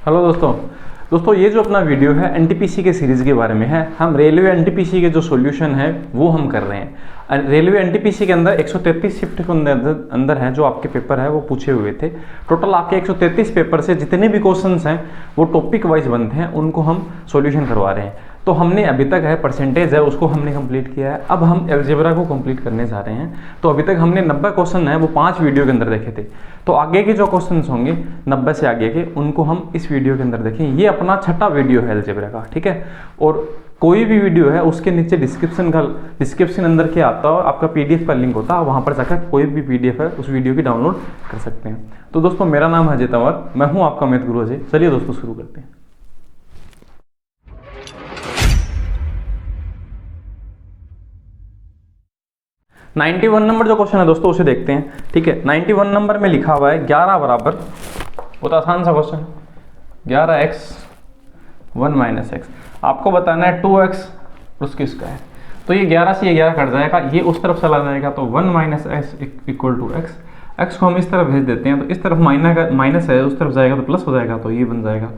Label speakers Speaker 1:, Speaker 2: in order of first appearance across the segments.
Speaker 1: Hello दोस्तों ये जो अपना वीडियो है एनटीपीसी के सीरीज़ के बारे में है। हम रेलवे एनटीपीसी के जो सॉल्यूशन है वो हम कर रहे हैं। रेलवे एनटीपीसी के अंदर 133 शिफ्ट के अंदर है जो आपके पेपर है वो पूछे हुए थे। टोटल आपके 133 पेपर से जितने भी क्वेश्चंस हैं वो टॉपिक वाइज बनते हैं, उनको हम सॉल्यूशन करवा रहे हैं। तो हमने अभी तक है परसेंटेज है उसको हमने कंप्लीट किया है। अब हम अलजेब्रा को कंप्लीट करने जा रहे हैं। तो अभी तक हमने 90 क्वेश्चन है वो 5 वीडियो के अंदर देखे थे। तो आगे के जो क्वेश्चंस होंगे 90 से आगे के उनको हम इस वीडियो के अंदर देखें। ये अपना छठा वीडियो है अलजेब्रा का, ठीक है। और कोई भी वीडियो है उसके नीचे डिस्क्रिप्शन अंदर क्या आता है, आपका पीडीएफ का लिंक होता है, वहाँ पर जाकर कोई भी पीडीएफ है उस वीडियो की डाउनलोड कर सकते हैं। तो दोस्तों मेरा नाम है अजय तंवर, मैं हूँ आपका मैथ गुरु अजय। चलिए दोस्तों शुरू करते हैं। 91 नंबर जो क्वेश्चन है दोस्तों उसे देखते हैं, ठीक है। 91 नंबर में लिखा हुआ है 11 बराबर, बहुत आसान सा क्वेश्चन, 11x 1 माइनस एक्स। आपको बताना है 2x उसकी स्क्वायर। तो ये 11 से ये 11 कट जाएगा, ये उस तरफ चला जाएगा, तो 1 minus x equal to x. X को हम इस तरफ भेज देते हैं, तो इस तरफ माइनस है, उस तरफ जाएगा तो प्लस हो जाएगा, तो ये बन जाएगा।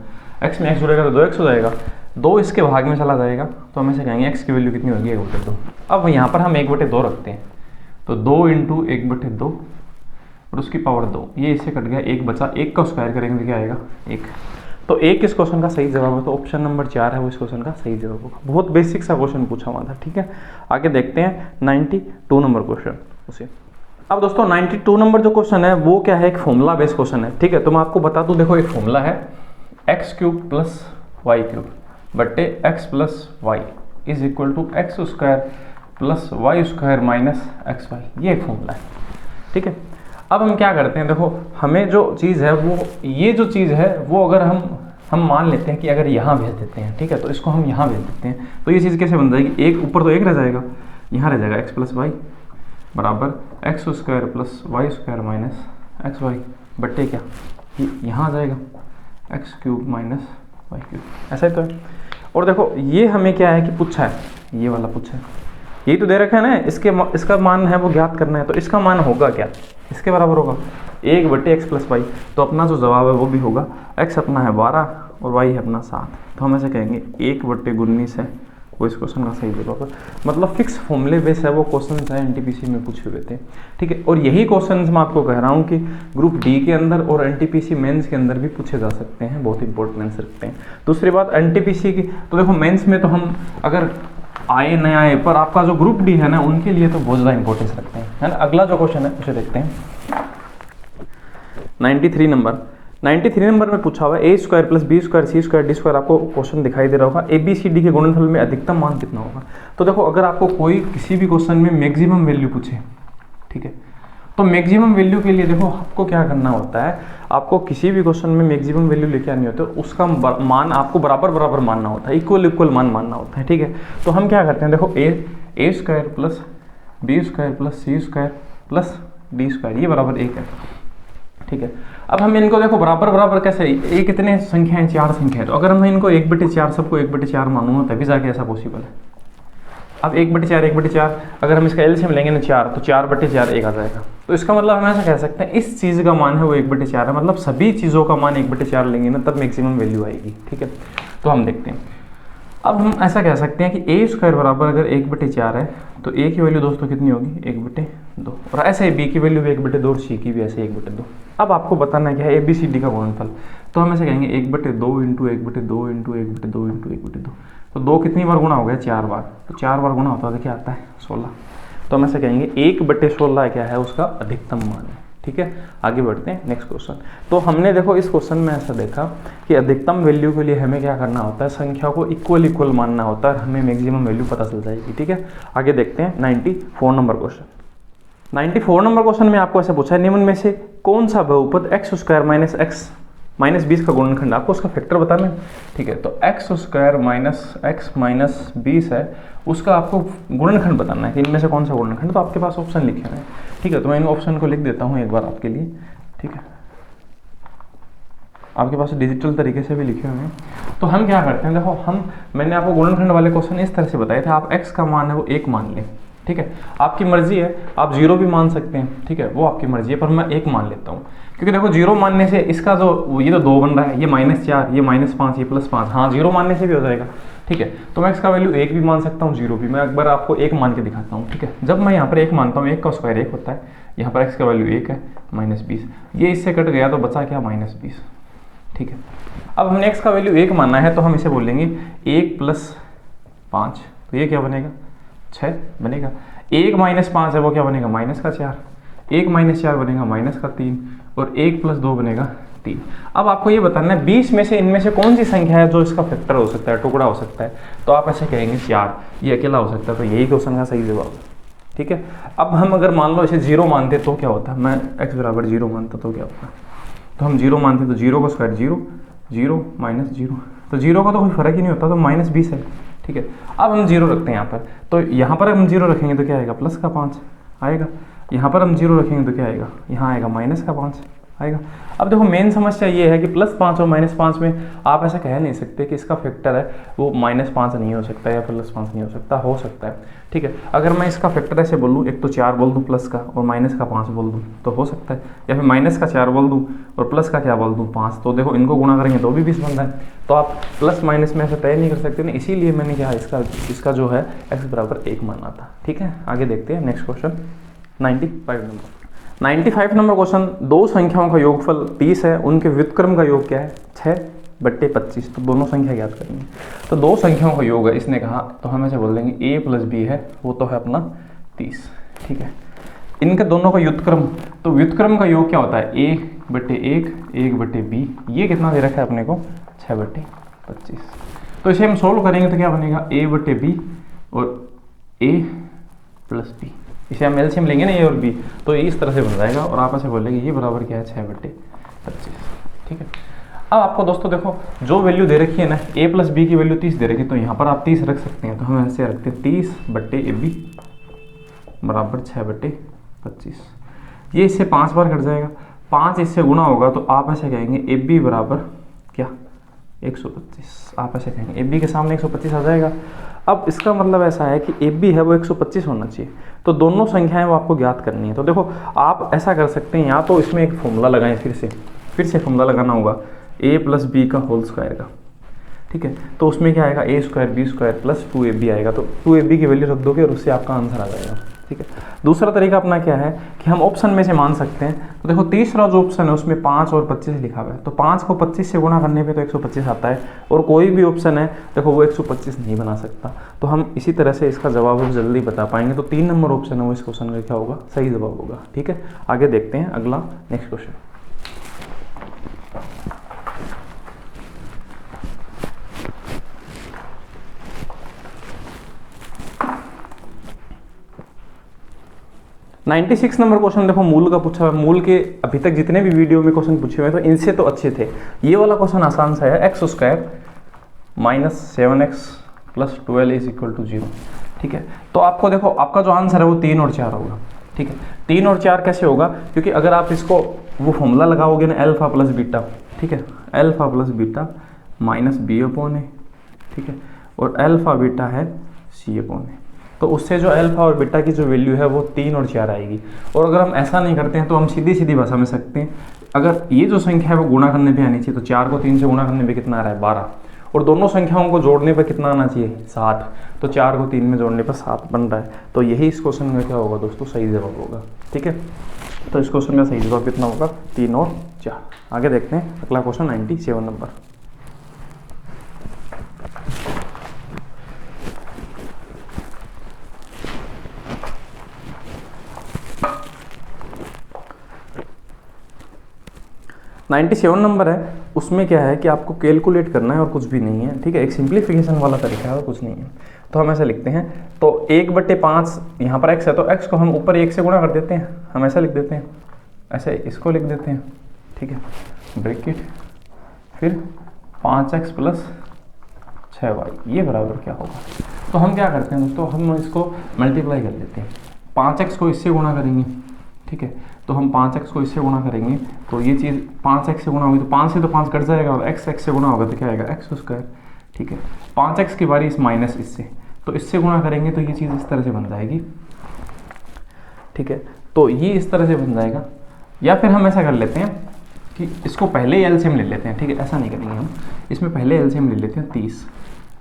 Speaker 1: एक्स में एक्स जुड़ेगा तो 2x हो जाएगा, 2 इसके भाग में चला जाएगा, तो हम ऐसे कहेंगे एक्स की वैल्यू कितनी होगी 1/2। अब यहाँ पर हम 1/2 रखते हैं, तो 2 इंटू 1/2 और उसकी पावर 2, ये इससे कट गया, 1 बचा, 1 का स्क्वायर करेंगे तो क्या आएगा 1। तो 1 इस क्वेश्चन का सही जवाब है, तो ऑप्शन नंबर 4 है वो इस क्वेश्चन का सही जवाब होगा। बहुत बेसिक सा क्वेश्चन पूछा हुआ था, ठीक है। आगे देखते हैं 92 नंबर क्वेश्चन उसे। अब दोस्तों 92 नंबर जो क्वेश्चन है वो क्या है, एक फॉर्मूला बेस्ड क्वेश्चन है, ठीक है। तो मैं आपको बता दूं, देखो एक फॉर्मूला है x³ प्लस y³ बट्टे x plus y is equal to x square plus y square minus x y, ये एक फॉर्मूला है, ठीक है। अब हम क्या करते हैं, देखो हमें जो चीज़ है वो, ये जो चीज़ है वो अगर हम मान लेते हैं कि अगर यहाँ भेज देते हैं, ठीक है, तो इसको हम यहाँ भेज देते हैं, तो ये चीज़ कैसे बन जाएगी, एक ऊपर तो 1 रह जाएगा, यहाँ रह जाएगा एक्स प्लस वाई बराबर x square plus y square minus x y बट्टे क्या, यहाँ आ जाएगा x³ माइनस y³, ऐसा ही तो है। और देखो ये हमें क्या है कि पूछा है, ये वाला पूछा है, यही तो दे रखा है ना, इसका मान है वो ज्ञात करना है, तो इसका मान होगा क्या, इसके बराबर होगा 1/x प्लस वाई। तो अपना जो जवाब है वो भी होगा, x अपना है 12 और y है अपना 7, तो हम ऐसे कहेंगे 1/19 है वो इस क्वेश्चन का सही जवाब है। मतलब फिक्स फॉर्मूले बेस है वो क्वेश्चन है, एनटीपीसी में पूछे हुए थे, ठीक है। और यही क्वेश्चन मैं आपको कह रहा हूँ कि ग्रुप डी के अंदर और एनटीपीसी मेंस के अंदर भी पूछे जा सकते हैं, बहुत इंपॉर्टेंस रखते हैं। दूसरी बात एनटीपीसी की, तो देखो मेंस में तो हम अगर आए न आए, पर आपका जो ग्रुप डी है ना उनके लिए तो बहुत ज़्यादा इंपॉर्टेंस रखते हैं, है ना। अगला जो क्वेश्चन है उसे देखते हैं। 93 नंबर में पूछा हुआ है a² plus b² c² d²। आपको क्वेश्चन दिखाई दे रहा होगा, ABCD के गुणनफल में अधिकतम मान कितना होगा। तो देखो अगर आपको कोई किसी भी क्वेश्चन में मैक्सिमम वैल्यू पूछे, ठीक है, तो मैक्सिमम वैल्यू के लिए देखो आपको क्या करना होता है, आपको किसी भी क्वेश्चन में मैक्सिमम वैल्यू लेके आनी होती है, उसका मान आपको बराबर मानना होता है, इक्वल मान मानना होता है, ठीक है। तो हम क्या करते हैं, देखो a² plus b² plus c² plus d², ये बराबर 1 है, ठीक है। अब हम इनको देखो बराबर कैसे, ये कितने संख्या है, 4 संख्या है, तो अगर मैं इनको 1/4 सबको 1/4 मानूंगा तभी जाके ऐसा पॉसिबल है। अब 1/4 अगर हम इसका एलसीएम लेंगे ना 4, तो 4/4 1 आ जाएगा। तो इसका मतलब हम ऐसा कह सकते हैं इस चीज़ का मान है वो 1/4 है, मतलब सभी चीज़ों का मान 1/4 लेंगे ना तब मैक्सिमम वैल्यू आएगी, ठीक है। तो हम देखते हैं, अब हम ऐसा कह सकते हैं कि a² बराबर अगर 1/4 है तो a की वैल्यू दोस्तों कितनी होगी 1/2, और ऐसे ही b की वैल्यू भी 1/2 और c की भी ऐसे 1/2। अब आपको बताना है क्या है ABCD का गुणनफल, तो हम ऐसे कहेंगे 1/2 इंटू 1/2 इंटू 1/2 इंटू 1/2, तो 2 कितनी बार गुना हो गया 4 बार, तो 4 बार गुना होता है क्या आता है 16। तो हम ऐसे कहेंगे 1/16 क्या है उसका अधिकतम मान है, ठीक है। आगे बढ़ते हैं नेक्स्ट क्वेश्चन। तो हमने देखो इस क्वेश्चन में ऐसा देखा कि अधिकतम वैल्यू के लिए हमें क्या करना होता है, संख्या को इक्वल मानना होता है, हमें मैक्सिमम वैल्यू पता चल जाएगी, ठीक है। आगे देखते हैं 94 नंबर क्वेश्चन। 94 नंबर क्वेश्चन में आपको ऐसा पूछा है, निम्न में से कौन सा बहुपद x² माइनस x माइनस 20 का गुणनखंड, आपको उसका फैक्टर बताना है, ठीक है। तो x² माइनस x माइनस 20 है, उसका आपको गुणनखंड बताना है कि इनमें से कौन सा गुणनखंड। तो आपके पास ऑप्शन लिखे हुए हैं, ठीक है, तो मैं इन ऑप्शन को लिख देता हूँ एक बार आपके लिए, ठीक है। आपके पास डिजिटल तरीके से भी लिखे हुए हैं। तो हम क्या करते हैं, देखो मैंने आपको गुणनखंड वाले क्वेश्चन इस तरह से बताए थे, आप x का मान है वो 1 मान लें, ठीक है, आपकी मर्जी है, आप 0 भी मान सकते हैं, ठीक है, वो आपकी मर्जी है, पर मैं 1 मान लेता हूँ, क्योंकि देखो 0 मानने से इसका जो ये तो 2 बन रहा है, ये -4, ये -5, ये +5, हाँ 0 मानने से भी हो जाएगा, ठीक है। तो मैं इसका वैल्यू 1 भी मान सकता हूँ, 0 भी। मैं एक बार आपको 1 मान के दिखाता हूँ, ठीक है। जब मैं यहाँ पर 1 मानता हूँ, 1 का स्क्वायर 1 होता है, यहाँ पर x का वैल्यू 1 है, -20, ये इससे कट गया तो बचा क्या, -20, ठीक है। अब हमने x का वैल्यू 1 मानना है, तो हम इसे बोलेंगे 1 + 5, तो ये क्या बनेगा, 6 बनेगा। 1 - 5 है, वो क्या बनेगा, -4, 1 - 4 बनेगा -3, और 1 + 2 बनेगा 3। अब आपको ये बताना है 20 में से इनमें से कौन सी संख्या है जो इसका फैक्टर हो सकता है, टुकड़ा हो सकता है। तो आप ऐसे कहेंगे 4, ये अकेला हो सकता है, तो यही क्वेश्चन का सही जवाब, ठीक है। अब हम अगर मान लो इसे 0 मानते तो क्या होता है, मैं x = 0 मानता तो क्या होता है, तो हम 0 मानते तो 0 का स्क्वायर 0, 0 - 0, तो 0 का तो कोई फर्क ही नहीं होता, तो -20 है, ठीक है। अब हम 0 रखते हैं यहाँ पर, तो यहाँ पर हम 0 रखेंगे तो क्या आएगा, +5 आएगा। यहाँ पर हम 0 रखेंगे तो क्या आएगा, यहाँ आएगा -5 आएगा। अब देखो मेन समस्या ये है कि +5 और -5 में आप ऐसा कह नहीं सकते कि इसका फैक्टर है वो -5 नहीं हो सकता या +5 नहीं हो सकता है, ठीक है। अगर मैं इसका फैक्टर ऐसे बोल दूँ, एक तो 4 बोल दूँ प्लस का और -5 बोल दूँ तो हो सकता है, या फिर -4 बोल दूँ और प्लस का क्या बोल दूँ 5, तो देखो इनको गुणा करेंगे तो भी 20 बनता है। तो आप +- में ऐसे तय नहीं कर सकते ना, इसीलिए मैंने कहा इसका जो है x = 1 माना था, ठीक है। आगे देखते हैं नेक्स्ट क्वेश्चन 95 नंबर क्वेश्चन। दो संख्याओं का योगफल 30 है, उनके व्युत्क्रम का योग क्या है, 6/25, तो दोनों संख्या ज्ञात करनी है। तो दो संख्याओं का योग है इसने कहा, तो हम ऐसे बोल देंगे a + b है, वो तो है अपना 30, ठीक है। इनके दोनों का व्युत्क्रम, तो व्युत्क्रम का योग क्या होता है, a/1, 1/b, ये कितना दे रखा है अपने को, 6/25। तो इसे हम सोल्व करेंगे तो क्या बनेगा, a/b और a + b, इसे हम एलसीएम लेंगे ना a और b, तो ये इस तरह से बन जाएगा, और आप ऐसे बोलेंगे ये बराबर क्या है, 6/25, ठीक है। अब आपको दोस्तों देखो जो वैल्यू दे रखी है ना, a + b की वैल्यू 30 दे रखी है, तो यहाँ पर आप 30 रख सकते हैं, तो हम ऐसे रखते हैं 30/ab बराबर 6/25। ये इससे 5 बार कट जाएगा, 5 इससे गुणा होगा, तो आप ऐसे कहेंगे ab बराबर क्या, 125, आप ऐसे कहेंगे ab के सामने 125 आ जाएगा। अब इसका मतलब ऐसा है कि ab है वो 125 होना चाहिए, तो दोनों संख्याएं वो आपको ज्ञात करनी है। तो देखो आप ऐसा कर सकते हैं, या तो इसमें एक फॉर्मूला लगाएं, फिर से फॉर्मूला लगाना होगा a + b का होल स्क्वायर का, ठीक है। तो उसमें क्या आएगा, a² b² + 2ab आएगा, तो 2ab की वैल्यू रख दोगे और उससे आपका आंसर आ जाएगा, ठीक है। दूसरा तरीका अपना क्या है कि हम ऑप्शन में से मान सकते हैं, तो देखो तीसरा जो ऑप्शन है उसमें 5 और 25 लिखा हुआ है, तो 5 को 25 से गुणा करने पे तो 125 आता है, और कोई भी ऑप्शन है देखो वो 125 नहीं बना सकता, तो हम इसी तरह से इसका जवाब हम जल्दी बता पाएंगे। तो 3 नंबर ऑप्शन है वो इस क्वेश्चन का क्या होगा, सही जवाब होगा, ठीक है। आगे देखते हैं अगला next question. Ninety 96 number question देखो मूल का पूछा हुआ है। मूल के अभी तक जितने भी वीडियो में क्वेश्चन पूछे हुए हैं तो इनसे तो अच्छे थे, ये वाला क्वेश्चन आसान सा है, x² - 7x + 12 = 0, ठीक है। तो आपको देखो आपका जो आंसर है वो 3 और 4 होगा, ठीक है। 3 और 4 कैसे होगा, क्योंकि अगर आप इसको वो फॉर्मूला लगाओगे ना अल्फा + बीटा, ठीक है, अल्फा + बीटा -b/a, ठीक है, और अल्फा बीटा है c/a, तो उससे जो अल्फा और बीटा की जो वैल्यू है वो 3 और 4 आएगी। और अगर हम ऐसा नहीं करते हैं तो हम सीधी भाषा में सकते हैं, अगर ये जो संख्या है वो गुणा करने पे आनी चाहिए, तो 4 को 3 से गुणा करने पे कितना आ रहा है, 12, और दोनों संख्याओं को जोड़ने पर कितना आना चाहिए, 7, तो 4 को 3 में जोड़ने पर 7 बन रहा है, तो यही इस क्वेश्चन में क्या होगा दोस्तों, सही जवाब होगा, ठीक है। तो इस क्वेश्चन का सही जवाब कितना होगा, 3 और 4। आगे देखते हैं अगला क्वेश्चन 97 नंबर। नाइन्टी 97 नंबर है, उसमें क्या है कि आपको कैलकुलेट करना है और कुछ भी नहीं है, ठीक है, एक सिंप्लीफिकेशन वाला तरीका है और कुछ नहीं है। तो हम ऐसा लिखते हैं, तो 1/5 यहाँ पर x है, तो x को हम ऊपर 1 से गुणा कर देते हैं, हम ऐसा लिख देते हैं, ऐसे इसको लिख देते हैं, ठीक है, ब्रैकेट फिर 5x + 6y, ये बराबर क्या होगा। तो हम क्या करते हैं दोस्तों, हम इसको मल्टीप्लाई कर लेते हैं, 5x को इससे गुणा करेंगे, ठीक है, तो हम 5x को इससे गुणा करेंगे, तो ये चीज़ 5x से गुणा होगी, तो 5 से तो 5 कट जाएगा, और x से गुणा होगा तो क्या आएगा, x², ठीक है। 5x की बारी इस माइनस इससे, तो इससे गुणा करेंगे तो ये चीज़ इस तरह से बन जाएगी, ठीक है। तो ये इस तरह से बन जाएगा, या फिर हम ऐसा कर लेते हैं कि इसको पहले एलसीएम ले लेते हैं, ठीक है। ऐसा नहीं करेंगे हम, इसमें पहले एलसीएम ले लेते हैं 30,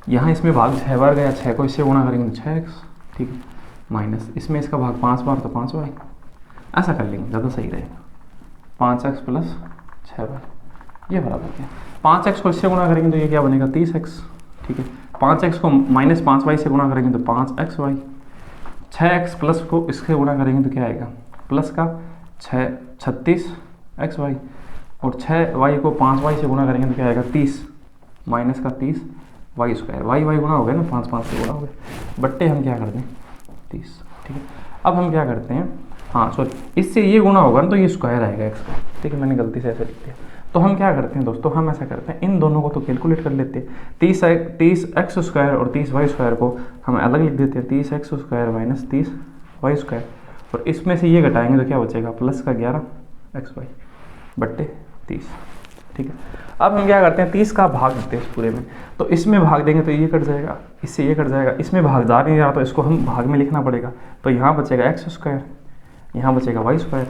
Speaker 1: यहाँ इसमें भाग 6 बार गया, 6 को इससे गुणा करेंगे तो 6x, ठीक है, माइनस इसमें इसका भाग 5 बार तो 5y, ऐसा कर लेंगे, ज़्यादा सही रहेगा। 5x प्लस 6y ये बराबर क्या, 5x को इससे गुणा करेंगे तो ये क्या बनेगा 30x, ठीक है। 5x को माइनस 5y से गुणा करेंगे तो 5xy, 6x प्लस को इससे गुणा करेंगे तो क्या आएगा प्लस का 36xy, और 6y को 5y से गुणा करेंगे तो क्या आएगा 30 माइनस का 30 वाई स्क्वायर, वाई गुणा हो गया ना, 5 से गुणा हो गया, बट्टे हम क्या करते हैं 30, ठीक है। अब हम क्या करते हैं, हाँ सॉरी, इससे ये गुणा होगा ना तो ये स्क्वायर आएगा x का, ठीक है, मैंने गलती से ऐसे लिख दिया। तो हम क्या करते हैं दोस्तों, हम ऐसा करते हैं इन दोनों को तो कैलकुलेट कर लेते हैं, 30x स्क्वायर और 30y स्क्वायर को हम अलग लिख देते हैं, 30x square minus 30y square, और इसमें से ये घटाएंगे तो क्या बचेगा प्लस का 11xy बट्टे 30, ठीक है। अब हम क्या करते हैं 30 का भाग देते हैं इस पूरे में, तो इसमें भाग देंगे तो ये कट जाएगा, इससे ये कट जाएगा, इसमें भाग जा नहीं रहा तो इसको हम भाग में लिखना पड़ेगा, तो यहाँ बचेगा x स्क्वायर, यहाँ बचेगा y स्क्वायर,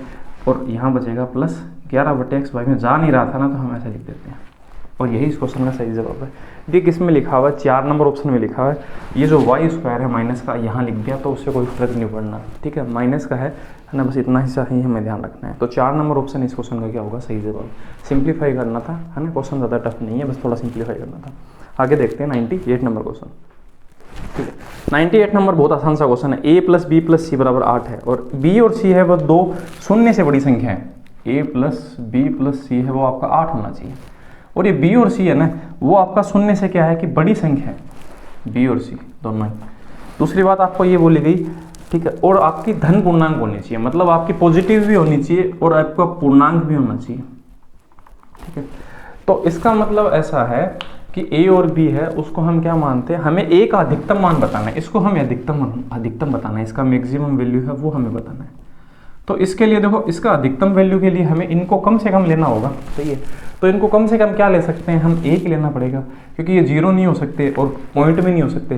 Speaker 1: और यहाँ बचेगा प्लस 11/xy में जा नहीं रहा था ना तो हम ऐसा लिख देते हैं, और यही इस क्वेश्चन का सही जवाब है। ये किस में लिखा हुआ है, 4 नंबर ऑप्शन में लिखा हुआ है, ये जो y स्क्वायर है माइनस का यहाँ लिख दिया तो उससे कोई फर्क नहीं पड़ना, ठीक है, माइनस का है ना, बस इतना हिस्सा ही हमें ध्यान रखना है। तो 4 नंबर ऑप्शन इस क्वेश्चन का क्या होगा सही जवाब, सिंप्लीफाई करना था, है ना, क्वेश्चन ज़्यादा टफ नहीं है, बस थोड़ा सिंप्लीफाई करना था। आगे देखते हैं 98 नंबर क्वेश्चन, ठीक है। 98 नंबर बहुत आसान सा क्वेश्चन है, a प्लस बी प्लस सी बराबर 8 है, और b और c है वो दो शून्य से बड़ी संख्या है, a प्लस बी प्लस सी है वो आपका 8 होना चाहिए, और ये b और c है ना वो आपका शून्य से क्या है कि बड़ी संख्या है, b और c दोनों ही। दूसरी बात आपको ये बोली गई, ठीक है, और आपकी धन पूर्णांक होनी चाहिए, मतलब आपकी पॉजिटिव भी होनी चाहिए और आपका पूर्णांक भी होना चाहिए, ठीक है। तो इसका मतलब ऐसा है कि a और b है उसको हम क्या मानते हैं, हमें a का अधिकतम मान बताना है, इसको हमें अधिकतम बताना है, इसका मैक्सिमम वैल्यू है वो हमें बताना है। तो इसके लिए देखो, इसका अधिकतम वैल्यू के लिए हमें इनको कम से कम लेना होगा, सही है। तो इनको कम से कम क्या ले सकते हैं हम, 1 लेना पड़ेगा, क्योंकि ये 0 नहीं हो सकते और पॉइंट में नहीं हो सकते,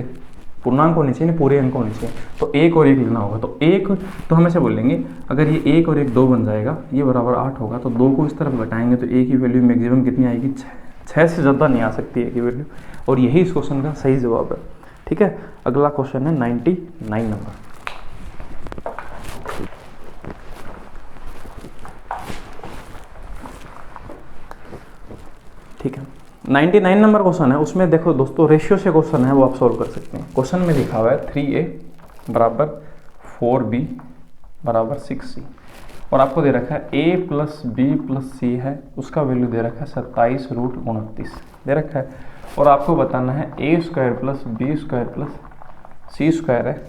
Speaker 1: पूर्णांक होने चाहिए ना, पूरे अंक होने चाहिए, तो 1 और 1 लेना होगा। तो 1 तो हम ऐसे बोलेंगे, अगर ये 1 और 1 2 बन जाएगा, ये बराबर 8 होगा, तो 2 को इस तरफ घटाएंगे तो 1 की वैल्यू मैक्सिमम कितनी आएगी 6 से ज़्यादा नहीं आ सकती है की वैल्यू, और यही इस क्वेश्चन का सही जवाब है, ठीक है। अगला क्वेश्चन है 99 नंबर, ठीक है। 99 नंबर क्वेश्चन है, उसमें देखो दोस्तों रेशियो से क्वेश्चन है वो आप सॉल्व कर सकते हैं। क्वेश्चन में लिखा हुआ है 3a बराबर 4b बराबर 6c, और आपको दे रखा है a प्लस बी प्लस सी है, उसका वैल्यू दे रखा है 27√29 दे रखा है, और आपको बताना है a square plus B square plus C square है,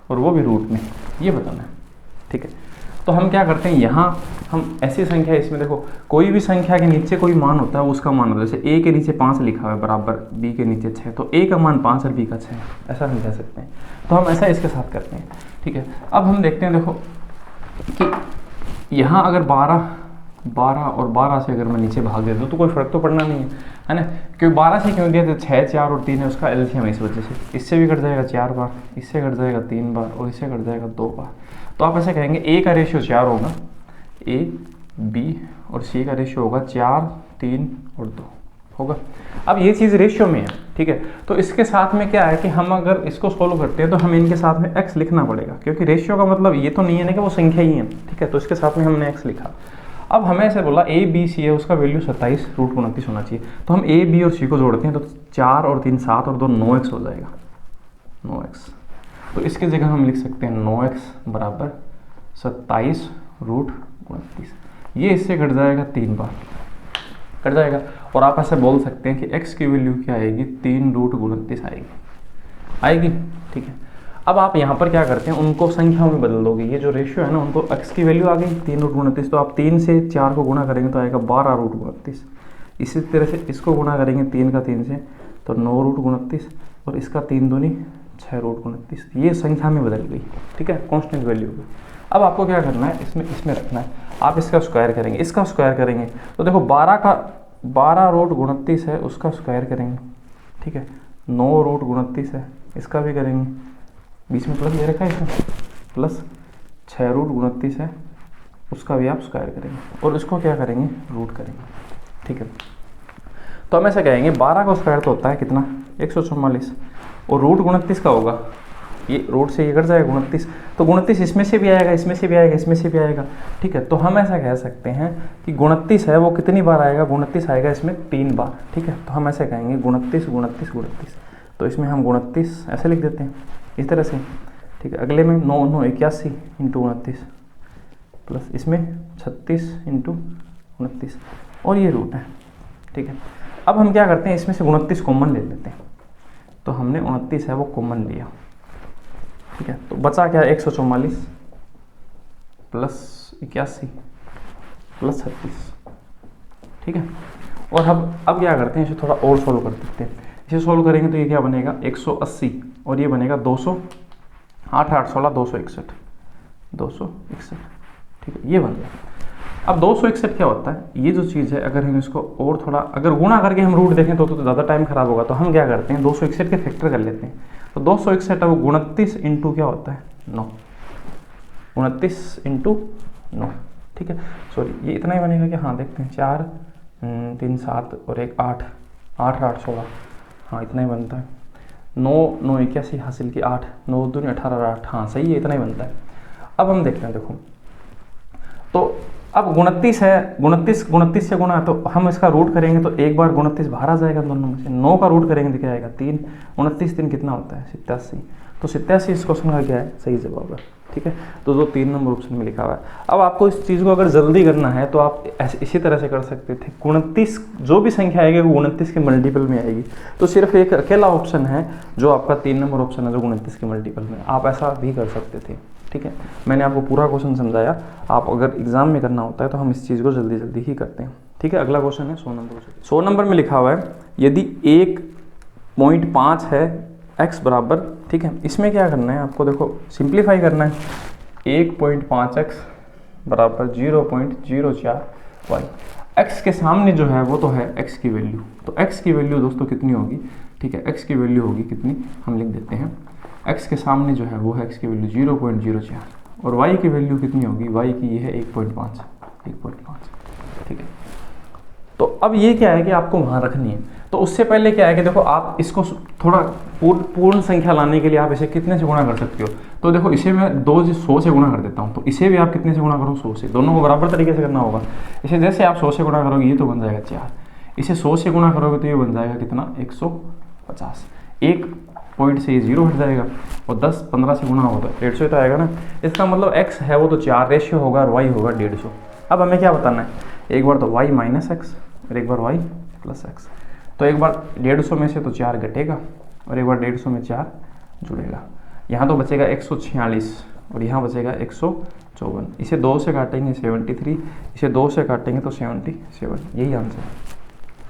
Speaker 1: और वो भी रूट में, ये बताना है, ठीक है। तो हम क्या करते हैं, यहाँ हम ऐसी संख्या, इसमें देखो कोई भी संख्या के नीचे कोई मान होता है उसका मान होता है, जैसे a के नीचे 5 लिखा हुआ है बराबर b के नीचे 6, तो a का मान 5 और b का 6, ऐसा हम कह सकते हैं। तो हम ऐसा इसके साथ करते हैं, ठीक है। अब हम देखते हैं देखो कि यहाँ अगर 12 और 12 से अगर मैं नीचे भाग दे दूँ तो कोई फर्क तो पड़ना नहीं है ना, क्योंकि 12 से क्यों दिया, तो 6 4 और 3 है, उसका एलसीएम है, इस वजह से इससे भी कट जाएगा 4 बार, इससे कट जाएगा 3 बार, और इससे कट जाएगा 2 बार। तो आप ऐसे कहेंगे a का रेशियो 4 होगा, a b और c का रेशियो होगा 4 3 और 2 होगा। अब ये चीज़ रेशियो में है, ठीक है। तो इसके साथ में क्या है कि हम अगर इसको सोल्व करते हैं तो हमें इनके साथ में x लिखना पड़ेगा, क्योंकि रेशियो का मतलब ये तो नहीं है ना कि वो संख्या ही है, ठीक है। तो इसके साथ में हमने x लिखा। अब हमें ऐसे बोला a b c है, उसका वैल्यू 27√29 होना चाहिए, तो हम a b और c को जोड़ते हैं तो 4 और 3 7 और 2 9x हो जाएगा, 9x। तो इसकी जगह हम लिख सकते हैं 9x बराबर 27√29, ये इससे कट जाएगा 3 बार कट जाएगा, और आप ऐसे बोल सकते हैं कि x की वैल्यू क्या आएगी 3√29 आएगी, ठीक है। अब आप यहाँ पर क्या करते हैं, उनको संख्याओं में बदल दोगे, ये जो रेशियो है ना उनको x की वैल्यू आ गई 3√29, तो आप 3 से 4 को गुणा करेंगे तो आएगा 12√29, इसी तरह से इसको गुणा करेंगे 3 का 3 से तो 9√29, और इसका 3 दूनी 6√29, ये संख्या में बदल गई, ठीक है, कांस्टेंट वैल्यू की। अब आपको क्या करना है, इसमें रखना है, आप इसका स्क्वायर करेंगे, इसका स्क्वायर करेंगे, तो देखो 12√29 है, उसका स्क्वायर करेंगे, ठीक है, 9√29 है, इसका भी करेंगे, बीच में प्लस दे रखा है इसमें, प्लस 6 रूट 29 है, उसका भी आप स्क्वायर करेंगे और इसको क्या करेंगे, रूट करेंगे। ठीक है, तो हम ऐसा कहेंगे 12 का स्क्वायर तो होता है कितना, 144, और रूट 29 का होगा, ये रूट से ये कट जाएगा 29, तो 29 इसमें से भी आएगा, इसमें से भी आएगा, इसमें से भी आएगा। ठीक है, तो हम ऐसा कह सकते हैं कि 29 है वो कितनी बार आएगा, 29 आएगा इसमें 3 बार। ठीक है, तो हम ऐसे कहेंगे 29 29 29, तो इसमें हम 29 ऐसे लिख देते हैं इस तरह से। ठीक है, अगले में 9 9 81 इंटू 29 प्लस इसमें 36 इंटू 29 और ये रूट है। ठीक है, अब हम क्या करते हैं, इसमें से 29 कॉमन ले लेते हैं, तो हमने 29 है वो कॉमन लिया। ठीक है, तो बचा क्या, 144 प्लस 81 प्लस 36। ठीक है, और अब क्या करते हैं, इसे थोड़ा और सोल्व कर देते हैं। इसे सोल्व करेंगे तो ये क्या बनेगा, 180 और ये बनेगा 200, 8 8 16 261 261। ठीक है, ये बन गया। अब 261 क्या होता है, ये जो चीज़ है अगर हम इसको और थोड़ा अगर गुणा करके हम रूट देखें तो ज़्यादा टाइम खराब होगा, तो हम क्या करते हैं 261 के फैक्टर कर लेते हैं। तो 261 अब 29 इंटू क्या होता है 9, 29 इंटू 9। ठीक है, सॉरी ये इतना ही बनेगा कि, हाँ देखते हैं 4 3 7 और 1 8 8 8 16, हाँ इतना ही बनता है। 9 9 81 हासिल की 8 9 2 18 8, हाँ सही है, इतना ही बनता है। अब हम देखते हैं, देखो तो अब 29 है, 29 से गुणा, तो हम इसका रूट करेंगे तो एक बार 29 बाहर आ जाएगा दोनों में से। 9 का रूट करेंगे तो क्या आएगा 3, 29 3 कितना होता है 87, तो 87 इस क्वेश्चन का क्या है, सही जवाब है। ठीक है, तो जो 3 नंबर ऑप्शन में लिखा हुआ है। अब आपको इस चीज़ को अगर जल्दी करना है तो आप इसी तरह से कर सकते थे, 29 जो भी संख्या आएगी वो 29 के मल्टीपल में आएगी, तो सिर्फ एक अकेला ऑप्शन है जो आपका 3 नंबर ऑप्शन है जो 29 के मल्टीपल में, आप ऐसा भी कर सकते थे। ठीक है, मैंने आपको पूरा क्वेश्चन समझाया, आप अगर एग्जाम में करना होता है तो हम इस चीज़ को जल्दी जल्दी ही करते हैं। ठीक है, अगला क्वेश्चन है 100 नंबर। 100 नंबर में लिखा हुआ है यदि 1.5 है x बराबर, ठीक है, इसमें क्या करना है आपको, देखो सिंप्लीफाई करना है। 1.5x बराबर 0.04y, x के सामने जो है वो तो है x की वैल्यू, तो x की वैल्यू दोस्तों कितनी होगी, ठीक है, x की वैल्यू होगी कितनी, हम लिख देते हैं x के सामने जो है वो है x की वैल्यू 0.04 और y की वैल्यू कितनी होगी, y की ये है 1.5। ठीक है, तो अब ये क्या है कि आपको वहाँ रखनी है, तो उससे पहले क्या है कि देखो आप इसको थोड़ा पूर्ण संख्या लाने के लिए आप इसे कितने से गुणा कर सकते हो, तो देखो इसे मैं 100 से गुणा कर देता हूँ, तो इसे भी आप कितने से गुणा करो 100 से, दोनों को बराबर तरीके से करना होगा। इसे जैसे आप 100 से गुणा करोगे ये तो बन जाएगा 4, इसे 100 से गुणा करोगे तो ये बन जाएगा कितना 150, एक पॉइंट से ये 0 हट जाएगा और 10 15 से गुणा होगा तो 150 तो आएगा ना। इसका मतलब x है वो तो 4 रेशियो होगा और y होगा 150। अब हमें क्या बताना है, एक बार तो y माइनस एक्स और एक बार y प्लस एक्स, तो एक बार 150 में से तो 4 घटेगा और एक बार 150 में 4 जुड़ेगा, यहाँ तो बचेगा 146 और यहाँ बचेगा 154, इसे 2 से काटेंगे 73, इसे 2 से काटेंगे तो 77, यही आंसर है।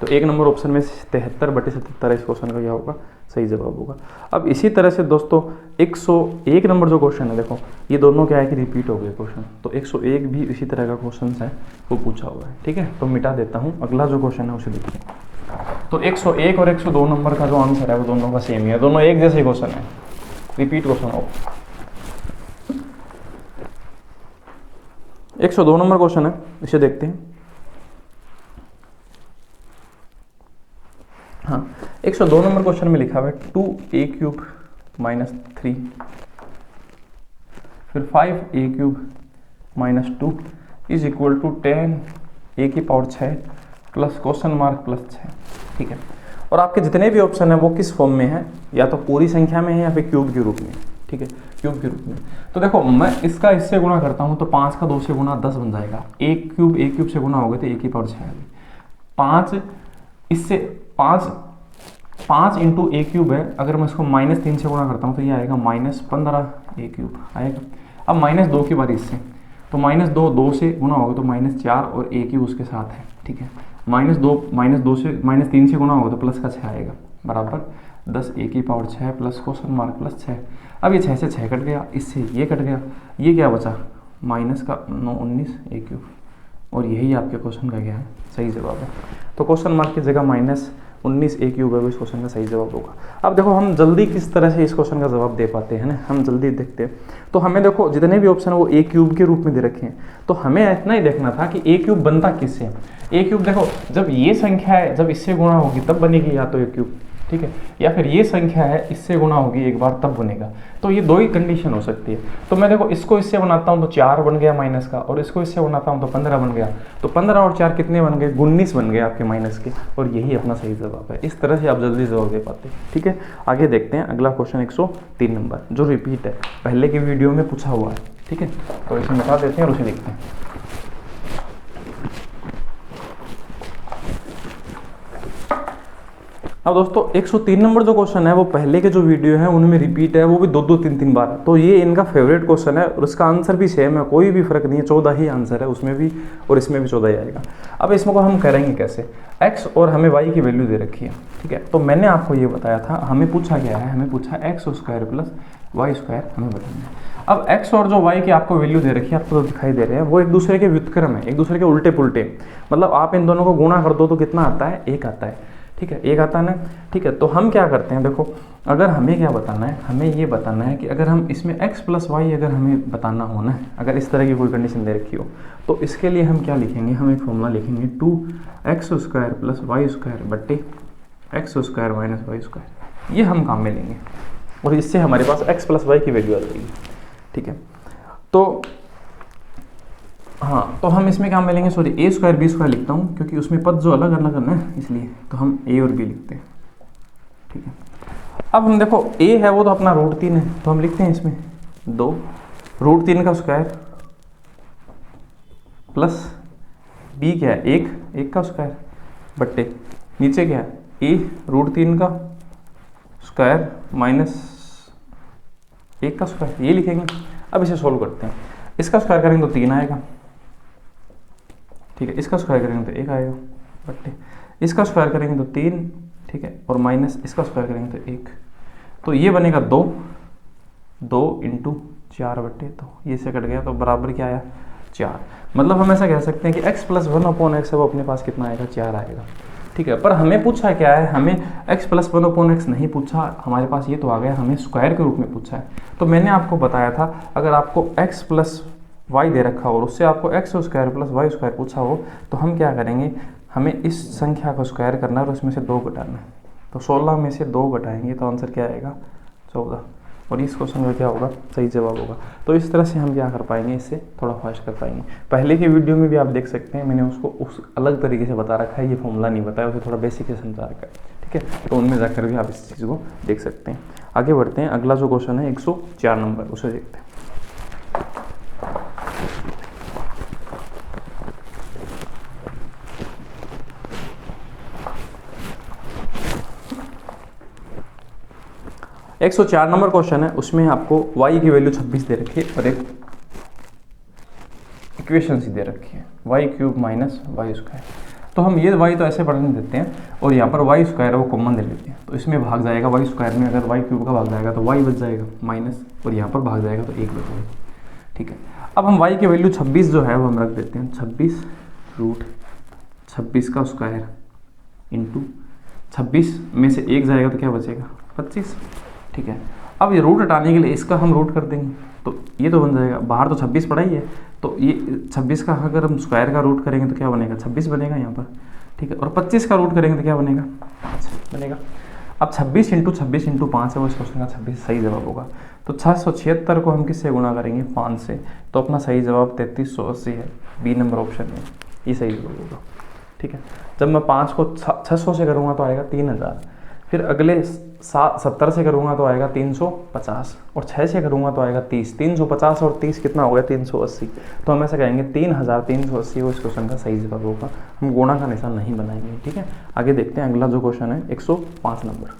Speaker 1: तो एक नंबर ऑप्शन में 73/77 इस क्वेश्चन का क्या होगा, सही जवाब होगा। अब इसी तरह से दोस्तों 101 नंबर जो क्वेश्चन है, देखो ये दोनों क्या है कि रिपीट हो गए क्वेश्चन, तो 101 भी इसी तरह का क्वेश्चन है वो पूछा हुआ है। ठीक है, तो मिटा देता हूँ, अगला जो क्वेश्चन है उसे देखिए। तो 101 और 102 नंबर का जो आंसर है वो दोनों का सेम ही है, दोनों एक जैसे क्वेश्चन है, रिपीट क्वेश्चन हो। 102 नंबर क्वेश्चन है, इसे देखते हैं। हाँ, 102 नंबर क्वेश्चन में लिखा हुआ है 2a³ माइनस 3 फिर 5a³ minus 2 is equal to 10a⁴ plus question mark plus 6। ठीक है, और आपके जितने भी ऑप्शन है वो किस फॉर्म में है, या तो पूरी संख्या में है या फिर क्यूब के रूप में। ठीक है, क्यूब के रूप में। तो देखो मैं इसका इससे गुणा करता हूँ तो 5 का 2 से गुणा 10 बन जाएगा, a³ से गुणा हो गए तो a⁴ 5 इससे 5 इंटू a³ है, अगर मैं इसको -3 से गुणा करता हूँ तो ये आएगा -15a³ आएगा। अब -2 की बारी इससे, तो -2 से गुणा होगा तो -4 और a³ उसके साथ है। ठीक है, -2 से -3 से गुणा होगा तो प्लस का 6 आएगा बराबर 10 a⁴ plus question mark plus 6। अब ये 6 से 6 कट गया, इससे ये कट गया, ये क्या बचा माइनस का 9 19 a³ और यही आपके क्वेश्चन का क्या है, सही जवाब है। तो क्वेश्चन मार्क की जगह माइनस 19 a क्यूब है वो इस क्वेश्चन का सही जवाब होगा। अब देखो हम जल्दी किस तरह से इस क्वेश्चन का जवाब दे पाते हैं ना, हम जल्दी देखते हैं। तो हमें देखो जितने भी ऑप्शन है वो a क्यूब के रूप में दे रखे हैं, तो हमें इतना ही देखना था कि a क्यूब बनता किससे। a क्यूब देखो जब ये संख्या है जब इससे गुणा होगी तब बनेगी या तो a क्यूब, ठीक है, या फिर ये संख्या है इससे गुणा होगी एक बार तब बनेगा। तो ये दो ही कंडीशन हो सकती है। तो मैं देखो इसको इससे बनाता हूँ तो 4 बन गया माइनस का, और इसको इससे बनाता हूँ तो 15 बन गया। तो 15 और 4 कितने बन गए, 19 बन गए आपके माइनस के, और यही अपना सही जवाब है। इस तरह से आप जल्दी जवाब दे पाते हैं, ठीक है। आगे देखते हैं अगला क्वेश्चन 103 नंबर, जो रिपीट है, पहले की वीडियो में पूछा हुआ है, ठीक है। तो इसे मिटा देते हैं और उसे देखते हैं। अब दोस्तों 103 नंबर जो क्वेश्चन है वो पहले के जो वीडियो है उनमें रिपीट है, वो भी 2-2 3-3 बार। तो ये इनका फेवरेट क्वेश्चन है और इसका आंसर भी सेम है, कोई भी फर्क नहीं है, 14 ही आंसर है उसमें भी और इसमें भी 14 ही आएगा। अब इसमें को हम करेंगे कैसे, x और हमें y की वैल्यू दे रखी है, ठीक है। तो मैंने आपको ये बताया था, हमें पूछा गया है, हमें पूछा x² प्लस y² हमें बताना है। अब x और जो y की आपको वैल्यू दे रखी है, आपको तो दिखाई दे रहे हैं, वो एक दूसरे के व्युत्क्रम है, एक दूसरे के उल्टे पुल्टे। मतलब आप इन दोनों को गुणा कर दो तो कितना आता है, 1 आता है, ठीक है, 1 आता है ना, ठीक है। तो हम क्या करते हैं, देखो अगर हमें क्या बताना है, हमें ये बताना है कि अगर हम इसमें x प्लस वाई अगर हमें बताना हो ना, अगर इस तरह की कोई कंडीशन दे रखी हो, तो इसके लिए हम क्या लिखेंगे, हम एक फॉर्मूला लिखेंगे 2x² प्लस y² बट्टे x² माइनस y²। ये हम काम में लेंगे और इससे हमारे पास x प्लस वाई की वैल्यू आ जाएगी, ठीक है। तो हाँ, तो हम इसमें क्या मिलेंगे, सॉरी a² b² लिखता हूँ क्योंकि उसमें पद जो अलग अलग है ना, इसलिए तो हम a और b लिखते हैं, ठीक है। अब हम देखो a है वो तो अपना √3 है, तो हम लिखते हैं इसमें 2 √3 का स्क्वायर प्लस b क्या है 1 का स्क्वायर बट्टे नीचे क्या है a √3 का स्क्वायर माइनस 1 का स्क्वायर, ये लिखेंगे। अब इसे सोल्व करते हैं, इसका स्क्वायर करेंगे तो 3 आएगा, ठीक है, इसका स्क्वायर करेंगे तो 1 आएगा बट्टे इसका स्क्वायर करेंगे तो 3, ठीक है, और माइनस इसका स्क्वायर करेंगे तो 1। तो ये बनेगा 2 इंटू 4 बट्टे, तो ये से कट गया तो बराबर क्या आया 4। मतलब हम ऐसा कह सकते हैं कि x प्लस 1/x है वो अपने पास कितना आएगा 4 आएगा, ठीक है। पर हमें पूछा क्या है, हमें x प्लस 1/x नहीं पूछा, हमारे पास ये तो आ गया, हमें स्क्वायर के रूप में पूछा है। तो मैंने आपको बताया था अगर आपको x प्लस y दे रखा हो और उससे आपको x² प्लस y² पूछा हो, तो हम क्या करेंगे, हमें इस संख्या को स्क्वायर करना है और उसमें से 2 घटाना है। तो 16 में से 2 घटाएंगे तो आंसर क्या आएगा 14, और इस क्वेश्चन का क्या होगा सही जवाब होगा। तो इस तरह से हम क्या कर पाएंगे, इससे थोड़ा फास्ट कर पाएंगे। पहले की वीडियो में भी आप देख सकते हैं, मैंने उसको उस अलग तरीके से बता रखा है, ये फॉर्मूला नहीं बताया, उसे थोड़ा बेसिक से समझा रखा है, ठीक है। तो उनमें जाकर भी आप इस चीज़ को देख सकते हैं। आगे बढ़ते हैं, अगला जो क्वेश्चन है 104 नंबर, उसे देखते हैं। एक 104 नंबर क्वेश्चन है, उसमें आपको y की वैल्यू 26 दे रखी है और एक इक्वेशन सी दे रखी है y³ माइनस y²। तो हम ये y तो ऐसे पढ़ने देते हैं और यहाँ पर y² है वो कॉमन दे लेते हैं, तो इसमें भाग जाएगा y² में, अगर y³ का भाग जाएगा तो y बच जाएगा माइनस, और यहाँ पर भाग जाएगा तो 1 बच जाएगा, ठीक है। अब हम y की वैल्यू 26 जो है वो हम रख देते हैं 26 का स्क्वायर इंटू 26 में से 1 जाएगा तो क्या बचेगा 25, ठीक है। अब ये रूट हटाने के लिए इसका हम रूट कर देंगे, तो ये तो बन जाएगा, बाहर तो 26 पड़ा ही है, तो ये 26 का अगर हम स्क्वायर का रूट करेंगे तो क्या बनेगा 26 बनेगा यहाँ पर, ठीक है। और 25 का रूट करेंगे तो क्या बनेगा 5 बनेगा। अब 26 इंटू 5 है वो इस क्वेश्चन का 26 सही जवाब होगा। तो 676 को हम किससे गुणा करेंगे 5 से, तो अपना सही जवाब 3380 है, बी नंबर ऑप्शन में, ये सही जवाब होगा, ठीक है। जब मैं 5 को 600 से करूँगा तो आएगा 3000, फिर अगले 70 से करूँगा तो आएगा 350, और 6 से करूँगा तो आएगा 30। 350 और 30 कितना हो गया 380। तो हम ऐसा कहेंगे 3380 वो इस क्वेश्चन का सही जवाब होगा। हम गुणा का निशान नहीं बनाएंगे, ठीक है। आगे देखते हैं, अगला जो क्वेश्चन है 105 नंबर।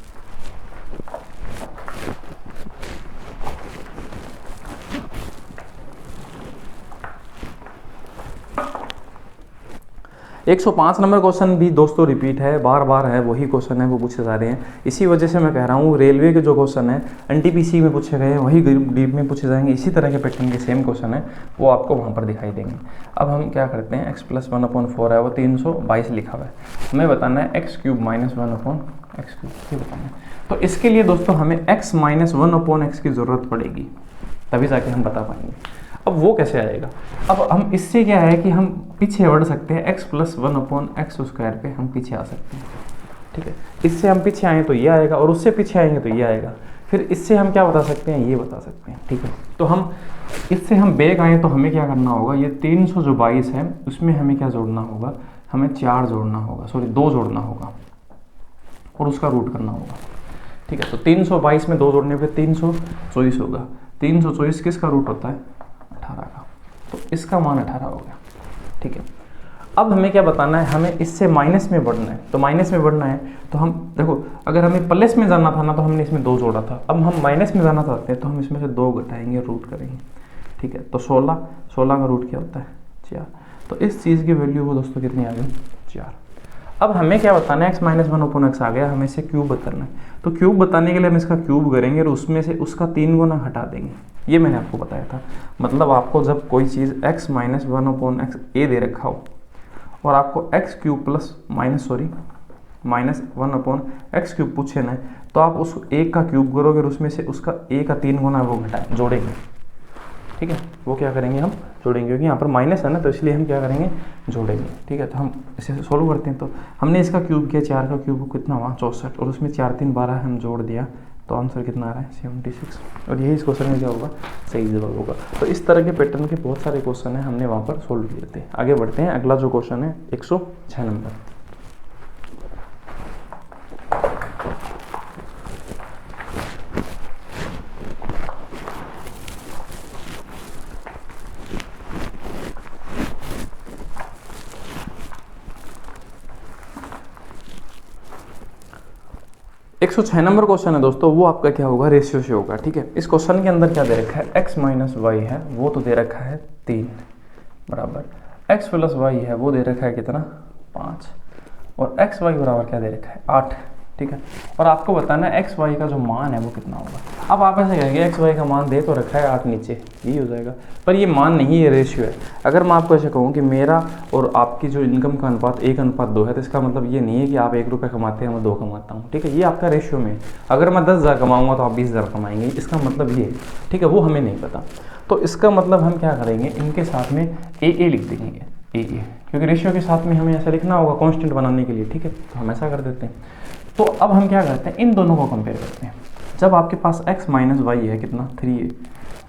Speaker 1: 105 नंबर क्वेश्चन भी दोस्तों रिपीट है, बार बार है, वही क्वेश्चन है, वो पूछे जा रहे हैं। इसी वजह से मैं कह रहा हूँ रेलवे के जो क्वेश्चन है एनटीपीसी में पूछे गए हैं वही डीप में पूछे जाएंगे, इसी तरह के पैटर्न के सेम क्वेश्चन है वो आपको वहाँ पर दिखाई देंगे। अब हम क्या करते हैं, x + 1/4 है वो 322 लिखा हुआ है, हमें बताना है x³ - 1/x³ ये बताना है। तो इसके लिए दोस्तों हमें x - 1/x की ज़रूरत पड़ेगी, तभी जाके हम बता पाएंगे। अब वो कैसे आएगा, अब हम इससे क्या है कि हम पीछे बढ़ सकते हैं, x + 1/x² पे हम पीछे आ सकते हैं, ठीक है। इससे हम पीछे आएँ तो ये आएगा और उससे पीछे आएंगे तो ये आएगा, फिर इससे हम क्या बता सकते हैं, ये बता सकते हैं, ठीक है। तो हम इससे हम बैक आएँ तो हमें क्या करना होगा, ये 322 है उसमें हमें क्या जोड़ना होगा, हमें 4 जोड़ना होगा, सॉरी 2 जोड़ना होगा और उसका रूट करना होगा, ठीक है। तो 322 में 2 जोड़ने पे 324 होगा, 324 किसका रूट होता है, 18 का, तो इसका मान 18 हो गया, ठीक है। अब हमें क्या बताना है, हमें इससे माइनस में बढ़ना है, तो माइनस में बढ़ना है तो हम देखो अगर हमें प्लस में जाना था ना तो हमने इसमें 2 जोड़ा था, अब हम माइनस में जाना चाहते हैं तो हम इसमें से 2 घटाएंगे, रूट करेंगे, ठीक है। तो 16 का रूट क्या होता है, 4, तो इस चीज़ की वैल्यू वो दोस्तों कितनी आ गई, 4। अब हमें क्या बताना है, x - 1/x आ गया, हमें इसे क्यूब बताना है, तो क्यूब बताने के लिए हम इसका क्यूब करेंगे और उसमें से उसका 3 गुना हटा देंगे, ये मैंने आपको बताया था। मतलब आपको जब कोई चीज़ x - 1/x a दे रखा हो और आपको -1/x³ पूछे ना, तो आप उस एक का क्यूब करोगे और उसमें से उसका a का 3 गुना वो घटाएं, जोड़ेंगे, ठीक है। वो क्या करेंगे, हम जोड़ेंगे, क्योंकि यहाँ पर माइनस है ना तो इसलिए हम क्या करेंगे, जोड़ेंगे, ठीक है। तो हम इसे सोल्व करते हैं, तो हमने इसका क्यूब किया, 4 का क्यूब कितना हुआ 64 और उसमें 4 3 12 हम जोड़ दिया, तो आंसर कितना आ रहा है 76, और यही इस क्वेश्चन में क्या होगा, सही जवाब होगा। तो इस तरह के पैटर्न के बहुत सारे क्वेश्चन हैं, हमने वहाँ पर सोल्व किए थे। आगे बढ़ते हैं, अगला जो क्वेश्चन है 106 नंबर। एक 106 नंबर क्वेश्चन है दोस्तों, वो आपका क्या होगा, रेशियो से होगा, ठीक है। इस क्वेश्चन के अंदर क्या दे रखा है, x - y है वो तो दे रखा है 3 बराबर x + y है वो दे रखा है कितना 5 और x y बराबर क्या दे रखा है 8, ठीक है। और आपको बताना है x y का जो मान है वो कितना होगा। अब आप ऐसे कहेंगे x y का मान दे तो रखा है 8 नीचे, यही हो जाएगा, पर ये मान नहीं है, रेशियो है। अगर मैं आपको ऐसे कहूँ कि मेरा और आपकी जो इनकम का अनुपात 1:2 है, तो इसका मतलब ये नहीं है कि आप 1 रुपये कमाते हैं मैं 2 कमाता हूँ, ठीक है। ये आपका रेशियो में, अगर मैं 10,000 कमाऊँगा तो आप 20,000 कमाएंगे, इसका मतलब ये है, ठीक है। वो हमें नहीं पता, तो इसका मतलब हम क्या करेंगे, इनके साथ में ए लिख देंगे, ए क्योंकि रेशियो के साथ में हमें ऐसा लिखना होगा कांस्टेंट बनाने के लिए, ठीक है। तो हम ऐसा कर देते हैं। तो अब हम क्या करते हैं, इन दोनों को कंपेयर करते हैं। जब आपके पास x - y है कितना 3 है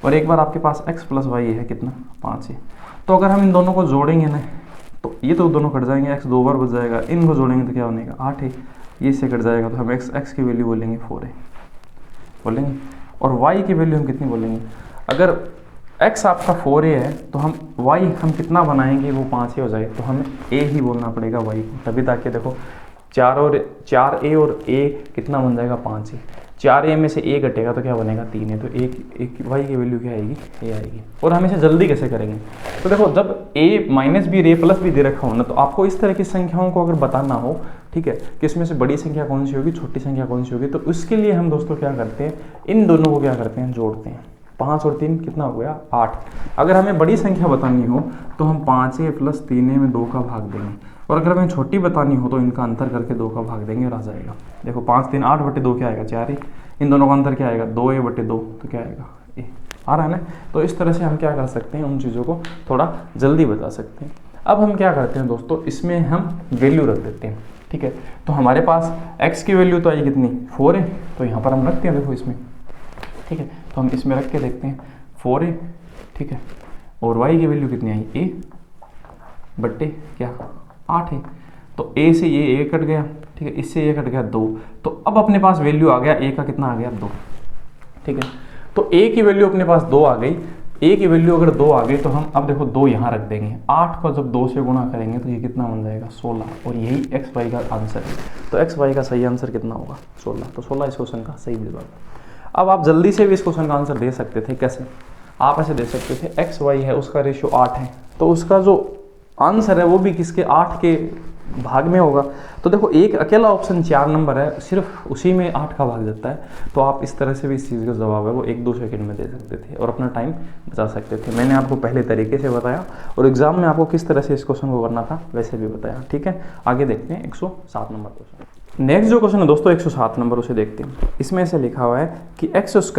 Speaker 1: और एक बार आपके पास x + y है कितना 5 है, तो अगर हम इन दोनों को जोड़ेंगे ना तो ये तो दोनों कट जाएंगे, x 2 बार बच जाएगा, इनको जोड़ेंगे तो क्या बनेगा 8 है, ये इससे कट जाएगा, तो हम x की वैल्यू बोलेंगे 4 है बोलेंगे, और y की वैल्यू हम कितनी बोलेंगे। अगर x आपका 4a है तो हम y हम कितना बनाएंगे, वो 5 हो जाए, तो हमें a ही बोलना पड़ेगा y को, तभी ताकि देखो 4a और a कितना बन जाएगा 5 है, 4a में से a घटेगा तो क्या बनेगा 3 है, तो एक y की वैल्यू क्या आएगी, a आएगी। और हम इसे जल्दी कैसे करेंगे, तो देखो जब a - भी और a+ भी दे रखा हो ना, तो आपको इस तरह की संख्याओं को अगर बताना हो, ठीक है, कि इसमें से बड़ी संख्या कौन सी होगी, छोटी संख्या कौन सी होगी, तो उसके लिए हम दोस्तों क्या करते हैं, इन दोनों को क्या करते हैं, जोड़ते हैं। 5 और 3 कितना हो गया 8। अगर हमें बड़ी संख्या बतानी हो तो हम 5a + 3a में 2 का भाग देंगे, और अगर हमें छोटी बतानी हो तो इनका अंतर करके 2 का भाग देंगे और आ जाएगा। देखो 5 3 8/2 क्या आएगा 4 ही, इन दोनों का अंतर क्या आएगा 2a/2, तो क्या आएगा a, आ रहा है ना। तो इस तरह से हम क्या कर सकते हैं, उन चीज़ों को थोड़ा जल्दी बता सकते हैं। अब हम क्या करते हैं दोस्तों, इसमें हम वैल्यू रख देते हैं, ठीक है। तो हमारे पास x की वैल्यू तो आई कितनी 4 है, तो यहाँ पर हम रखते हैं, देखो इसमें, ठीक है। तो हम इसमें रख के देखते हैं 4 है, ठीक है, और y की वैल्यू कितनी आई a/, क्या 8 है, तो a से ये a कट गया, ठीक है, इससे ये कट गया 2, तो अब अपने पास वैल्यू आ गया a का कितना आ गया 2, ठीक है। तो a की वैल्यू अपने पास 2 आ गई, a की वैल्यू अगर 2 आ गई तो हम अब देखो 2 यहाँ रख देंगे, 8 को जब 2 से गुणा करेंगे तो ये कितना बन जाएगा 16, और यही x y का आंसर है। तो x y का सही आंसर कितना होगा 16, तो 16 इस क्वेश्चन का सही जवाब। अब आप जल्दी से भी इस क्वेश्चन का आंसर दे सकते थे, कैसे, आप ऐसे दे सकते थे x y है उसका रेशियो 8 है, तो उसका जो आंसर है वो भी किसके 8 के भाग में होगा। तो देखो एक अकेला ऑप्शन 4 नंबर है, सिर्फ उसी में 8 का भाग जाता है। तो आप इस तरह से भी इस चीज़ का जवाब है वो 1-2 सेकंड में दे सकते थे और अपना टाइम बचा सकते थे। मैंने आपको पहले तरीके से बताया और एग्जाम में आपको किस तरह से इस क्वेश्चन को करना था वैसे भी बताया। ठीक है, आगे देखते हैं 107 नंबर क्वेश्चन। नेक्स्ट जो क्वेश्चन है दोस्तों 107 नंबर, उसे देखते हैं। इसमें से लिखा हुआ है कि x² -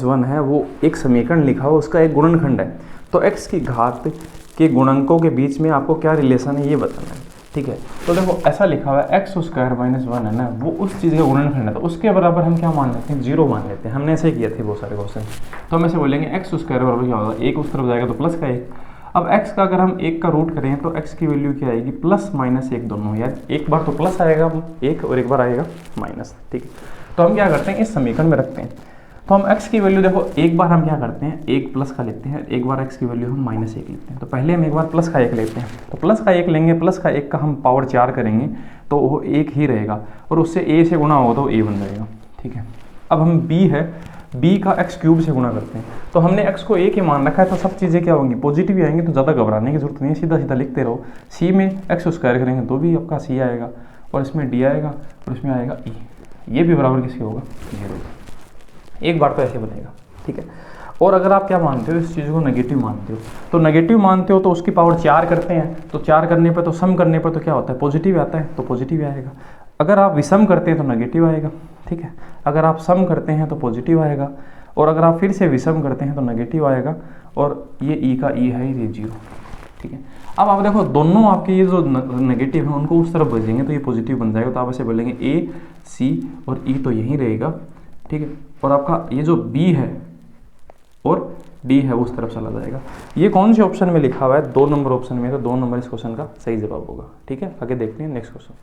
Speaker 1: 1 है, वो एक समीकरण लिखा हुआ, उसका एक गुणनखंड है। तो x की घात के गुणनकों के बीच में आपको क्या रिलेशन है ये बताना है। ठीक है, तो देखो ऐसा लिखा हुआ है x² - 1 है ना, वो उस चीज़ का गुणनखंड है, तो उसके बराबर हम क्या मान लेते हैं, 0 मान लेते हैं। हमने ऐसे किए थे बहुत सारे क्वेश्चन। तो हम ऐसे बोलेंगे x² बराबर क्या होगा, 1 उस तरफ जाएगा तो प्लस का 1। अब x का अगर हम 1 का रूट करें तो x की वैल्यू क्या आएगी, +-1 दोनों, यार एक बार तो प्लस आएगा 1 और एक बार आएगा माइनस। ठीक है, तो हम क्या करते हैं इस समीकरण में रखते हैं। तो हम x की वैल्यू देखो एक बार हम क्या करते हैं 1 प्लस का लेते हैं, एक बार x की वैल्यू हम -1 लेते हैं। तो पहले हम एक बार प्लस का 1 लेते हैं, तो प्लस का 1 लेंगे, प्लस का 1 का हम पावर 4 करेंगे तो वो 1 ही रहेगा और उससे a से गुणा होगा तो a बन जाएगा। ठीक है, अब हम b है, b का x³ से गुणा करते हैं। तो हमने x को a के मान रखा है, तो सब चीज़ें क्या होंगी पॉजिटिव ही आएंगी, तो ज़्यादा घबराने की जरूरत नहीं है, सीधा सीधा लिखते रहो। c में x² करेंगे तो भी आपका c आएगा और इसमें d आएगा और इसमें आएगा e, ये भी बराबर किसके होगा 0। एक बार तो ऐसे बनेगा। ठीक है, और अगर आप क्या मानते हो इस चीज़ को नेगेटिव मानते हो, तो नेगेटिव मानते हो तो उसकी पावर 4 करते हैं, तो 4 करने पर तो सम करने पर तो क्या होता है पॉजिटिव आता है, तो पॉजिटिव आएगा। अगर आप विषम करते हैं तो नेगेटिव आएगा। ठीक है, अगर आप सम करते हैं तो पॉजिटिव आएगा और अगर आप फिर से विषम करते हैं तो नेगेटिव आएगा और ये ई का ई है ये 0। ठीक है, अब आप देखो दोनों आपके ये जो नेगेटिव है उनको उस तरफ भेजेंगे तो ये पॉजिटिव बन जाएगा, तो आप ऐसे बोलेंगे ए सी और ई तो यहीं रहेगा। ठीक है, और आपका ये जो बी है और डी है उस तरफ चला जाएगा। ये कौन से ऑप्शन में लिखा हुआ है, 2 नंबर ऑप्शन में, तो 2 नंबर इस क्वेश्चन का सही जवाब होगा। ठीक है, आगे देखते हैं नेक्स्ट क्वेश्चन।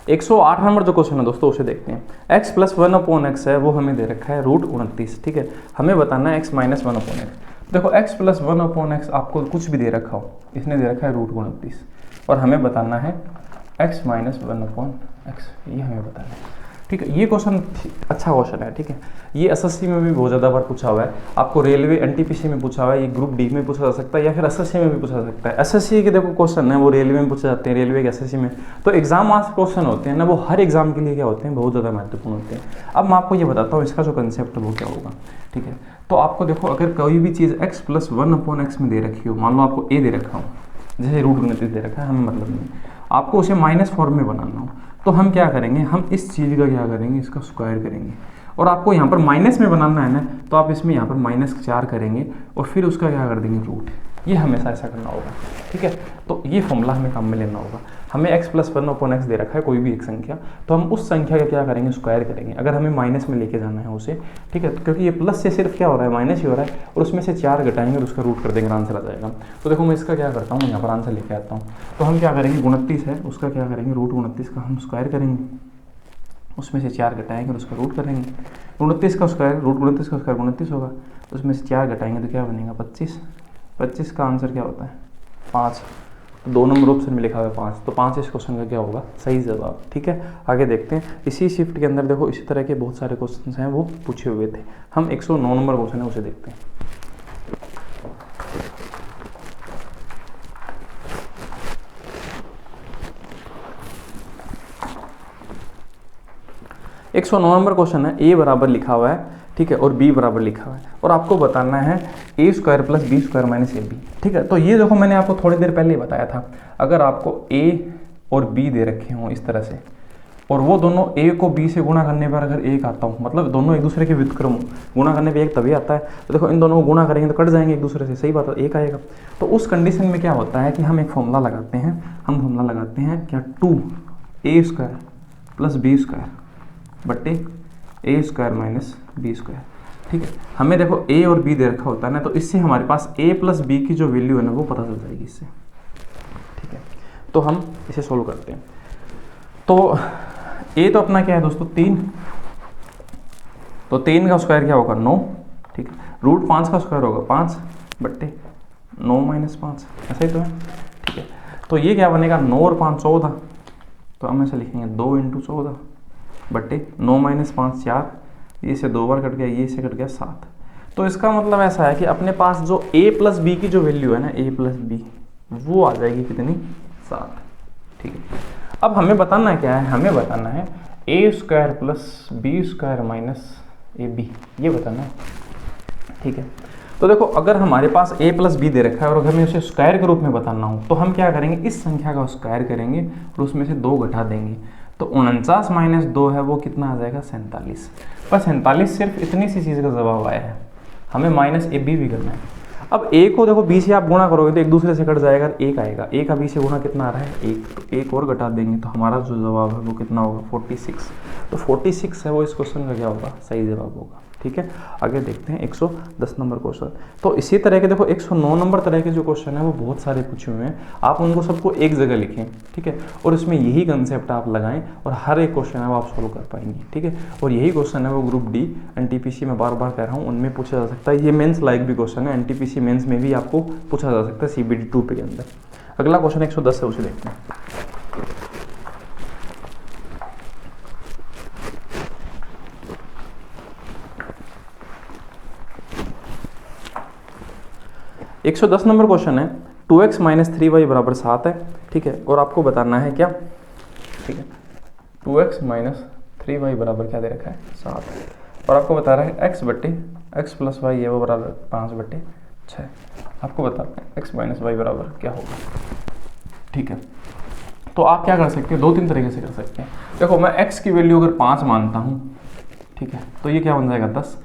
Speaker 1: 108 नंबर जो क्वेश्चन है दोस्तों उसे देखते हैं। x + 1/x है, वो हमें दे रखा है √29। ठीक है, हमें बताना है x - 1/x। देखो x + 1/x आपको कुछ भी दे रखा हो, इसने दे रखा है √29 और हमें बताना है x - 1/x, ये हमें बताना है। ठीक है, ये क्वेश्चन अच्छा क्वेश्चन है। ठीक है, ये एसएससी में भी बहुत ज़्यादा बार पूछा हुआ है, आपको रेलवे एनटीपीसी में पूछा हुआ है, ये ग्रुप डी में पूछा जा सकता है या फिर एसएससी में भी पूछा जा सकता है। एसएससी के देखो क्वेश्चन है वो रेलवे में पूछे जाते हैं, रेलवे के एसएससी में, तो एग्जाम आस क्वेश्चन होते हैं ना वो हर एग्जाम के लिए क्या होते हैं बहुत ज़्यादा महत्वपूर्ण होते हैं। अब मैं आपको ये बताता हूँ इसका जो कंसेप्ट है वो क्या होगा। ठीक है, तो आपको देखो अगर कोई भी चीज़ x + 1/x में दे रखी हो, मान लो आपको a दे रखा हो, जैसे √29 दे रखा है, हमें मतलब नहीं, आपको उसे माइनस फॉर्म में बनाना हो, तो हम क्या करेंगे, हम इस चीज़ का क्या करेंगे, इसका स्क्वायर करेंगे। और आपको यहाँ पर माइनस में बनाना है ना, तो आप इसमें यहाँ पर -4 करेंगे और फिर उसका क्या कर देंगे रूट। ये हमेशा ऐसा करना होगा। ठीक है, तो ये फॉर्मूला हमें काम में लेना होगा। हमें x + 1/x दे रखा है कोई भी एक संख्या, तो हम उस संख्या का क्या करेंगे स्क्वायर करेंगे, अगर हमें माइनस में लेके जाना है उसे। ठीक है, तो क्योंकि ये प्लस से सिर्फ क्या हो रहा है माइनस ही हो रहा है और उसमें से 4 घटाएंगे और उसका रूट कर देंगे, आंसर आ जाएगा। तो देखो मैं इसका क्या करता हूँ, यहाँ पर आंसर लेके आता हूँ। तो हम क्या करेंगे 29 है उसका क्या करेंगे √29 का हम स्क्वायर करेंगे, उसमें से 4 घटाएंगे और उसका रूट करेंगे। 29 का स्क्वायर √29 का स्क्वायर 29 होगा, उसमें से 4 घटाएंगे तो क्या बनेगा 25। 25 का आंसर क्या होता है 5। तो 2 नंबर ऑप्शन में लिखा हुआ है 5, तो 5 इस क्वेश्चन का क्या होगा सही जवाब। ठीक है, आगे देखते हैं। इसी शिफ्ट के अंदर देखो इसी तरह के बहुत सारे क्वेश्चन हैं वो पूछे हुए थे। हम 109 नंबर क्वेश्चन है उसे देखते हैं। 109 नंबर क्वेश्चन है, a बराबर लिखा हुआ है, ठीक है, और b बराबर लिखा हुआ है और आपको बताना है a² + b² - ab। ठीक है, तो ये देखो मैंने आपको थोड़ी देर पहले ही बताया था, अगर आपको a और b दे रखे हों इस तरह से और वो दोनों a को b से गुणा करने पर अगर 1 आता हो, मतलब दोनों एक दूसरे के व्युत्क्रम हो, गुणा करने पे 1 तभी आता है, तो देखो इन दोनों को गुणा करेंगे तो कट जाएंगे एक दूसरे से, सही बात है 1 आएगा। तो उस कंडीशन में क्या होता है कि हम एक फॉर्मूला लगाते हैं, हम फॉर्मूला लगाते हैं क्या 2a² + b² बट्टे a² - b²। ठीक है, हमें देखो a और b दे रखा होता है ना, तो इससे हमारे पास a + b की जो वैल्यू है ना वो पता चल जाएगी इससे। ठीक है, तो हम इसे सोल्व करते हैं। तो a तो अपना क्या है दोस्तों 3, तो 3 का स्क्वायर क्या होगा 9। ठीक है, √5 का स्क्वायर होगा 5 बट्टे 9 - 5, ऐसा ही तो है। ठीक है, तो ये क्या बनेगा 9 और 5 14, तो हम ऐसे लिखेंगे 2 × 14 बट्टे 9 - 5 4, ये से 2 बार कट गया, ये से कट गया 7। तो इसका मतलब ऐसा है कि अपने पास जो a + b की जो वैल्यू है ना a + b, वो आ जाएगी कितनी, 7। ठीक है, अब हमें बताना क्या है, हमें बताना है A square plus B square minus A B, ये बताना है। ठीक है, तो देखो अगर हमारे पास a प्लस बी दे रखा है और अगर हमें उसे स्क्वायर के रूप में बताना हो तो हम क्या करेंगे, इस संख्या का स्क्वायर करेंगे और उसमें से 2 घटा देंगे। तो 49 माइनस 2 है वो कितना आ जाएगा, 47। पर 47 सिर्फ इतनी सी चीज़ का जवाब आया है, हमें माइनस ए बी भी करना है। अब a को देखो b से आप गुणा करोगे तो एक दूसरे से कट जाएगा, 1 आएगा, a का b से गुणा कितना आ रहा है, 1, तो 1 और घटा देंगे तो हमारा जो जवाब है वो कितना होगा, 46। तो 46 है वो इस क्वेश्चन का क्या होगा, सही जवाब होगा। ठीक है, आगे देखते हैं 110 नंबर क्वेश्चन। तो इसी तरह के देखो 109 नंबर तरह के जो क्वेश्चन है वो बहुत सारे पूछे हुए हैं, आप उनको सबको एक जगह लिखें। ठीक है, और इसमें यही कंसेप्ट आप लगाएं और हर एक क्वेश्चन है वो आप सोल्व कर पाएंगे। ठीक है, और यही क्वेश्चन है वो ग्रुप डी एनटीपीसी में बार बार कह रहा हूँ उनमें पूछा जा सकता है, ये मेंस लाइक भी क्वेश्चन है, एनटीपीसी मेंस में भी आपको पूछा जा सकता है सीबीडी 2 के अंदर। अगला क्वेश्चन 110 है, उसे देखते हैं। एक 110 नंबर क्वेश्चन है, 2x माइनस 3y बराबर 7 है। ठीक है, और आपको बताना है क्या, ठीक है, 2x माइनस 3y बराबर क्या दे रखा है, 7, और आपको बता रहा है x बट्टे x प्लस वाई है वो बराबर 5/6। आपको बताना है x माइनस वाई बराबर क्या होगा। ठीक है, तो आप क्या कर सकते हैं, 2-3 तरीके से कर सकते हैं। देखो मैं x की वैल्यू अगर 5 मानता हूँ, ठीक है, तो ये क्या बन जाएगा 10।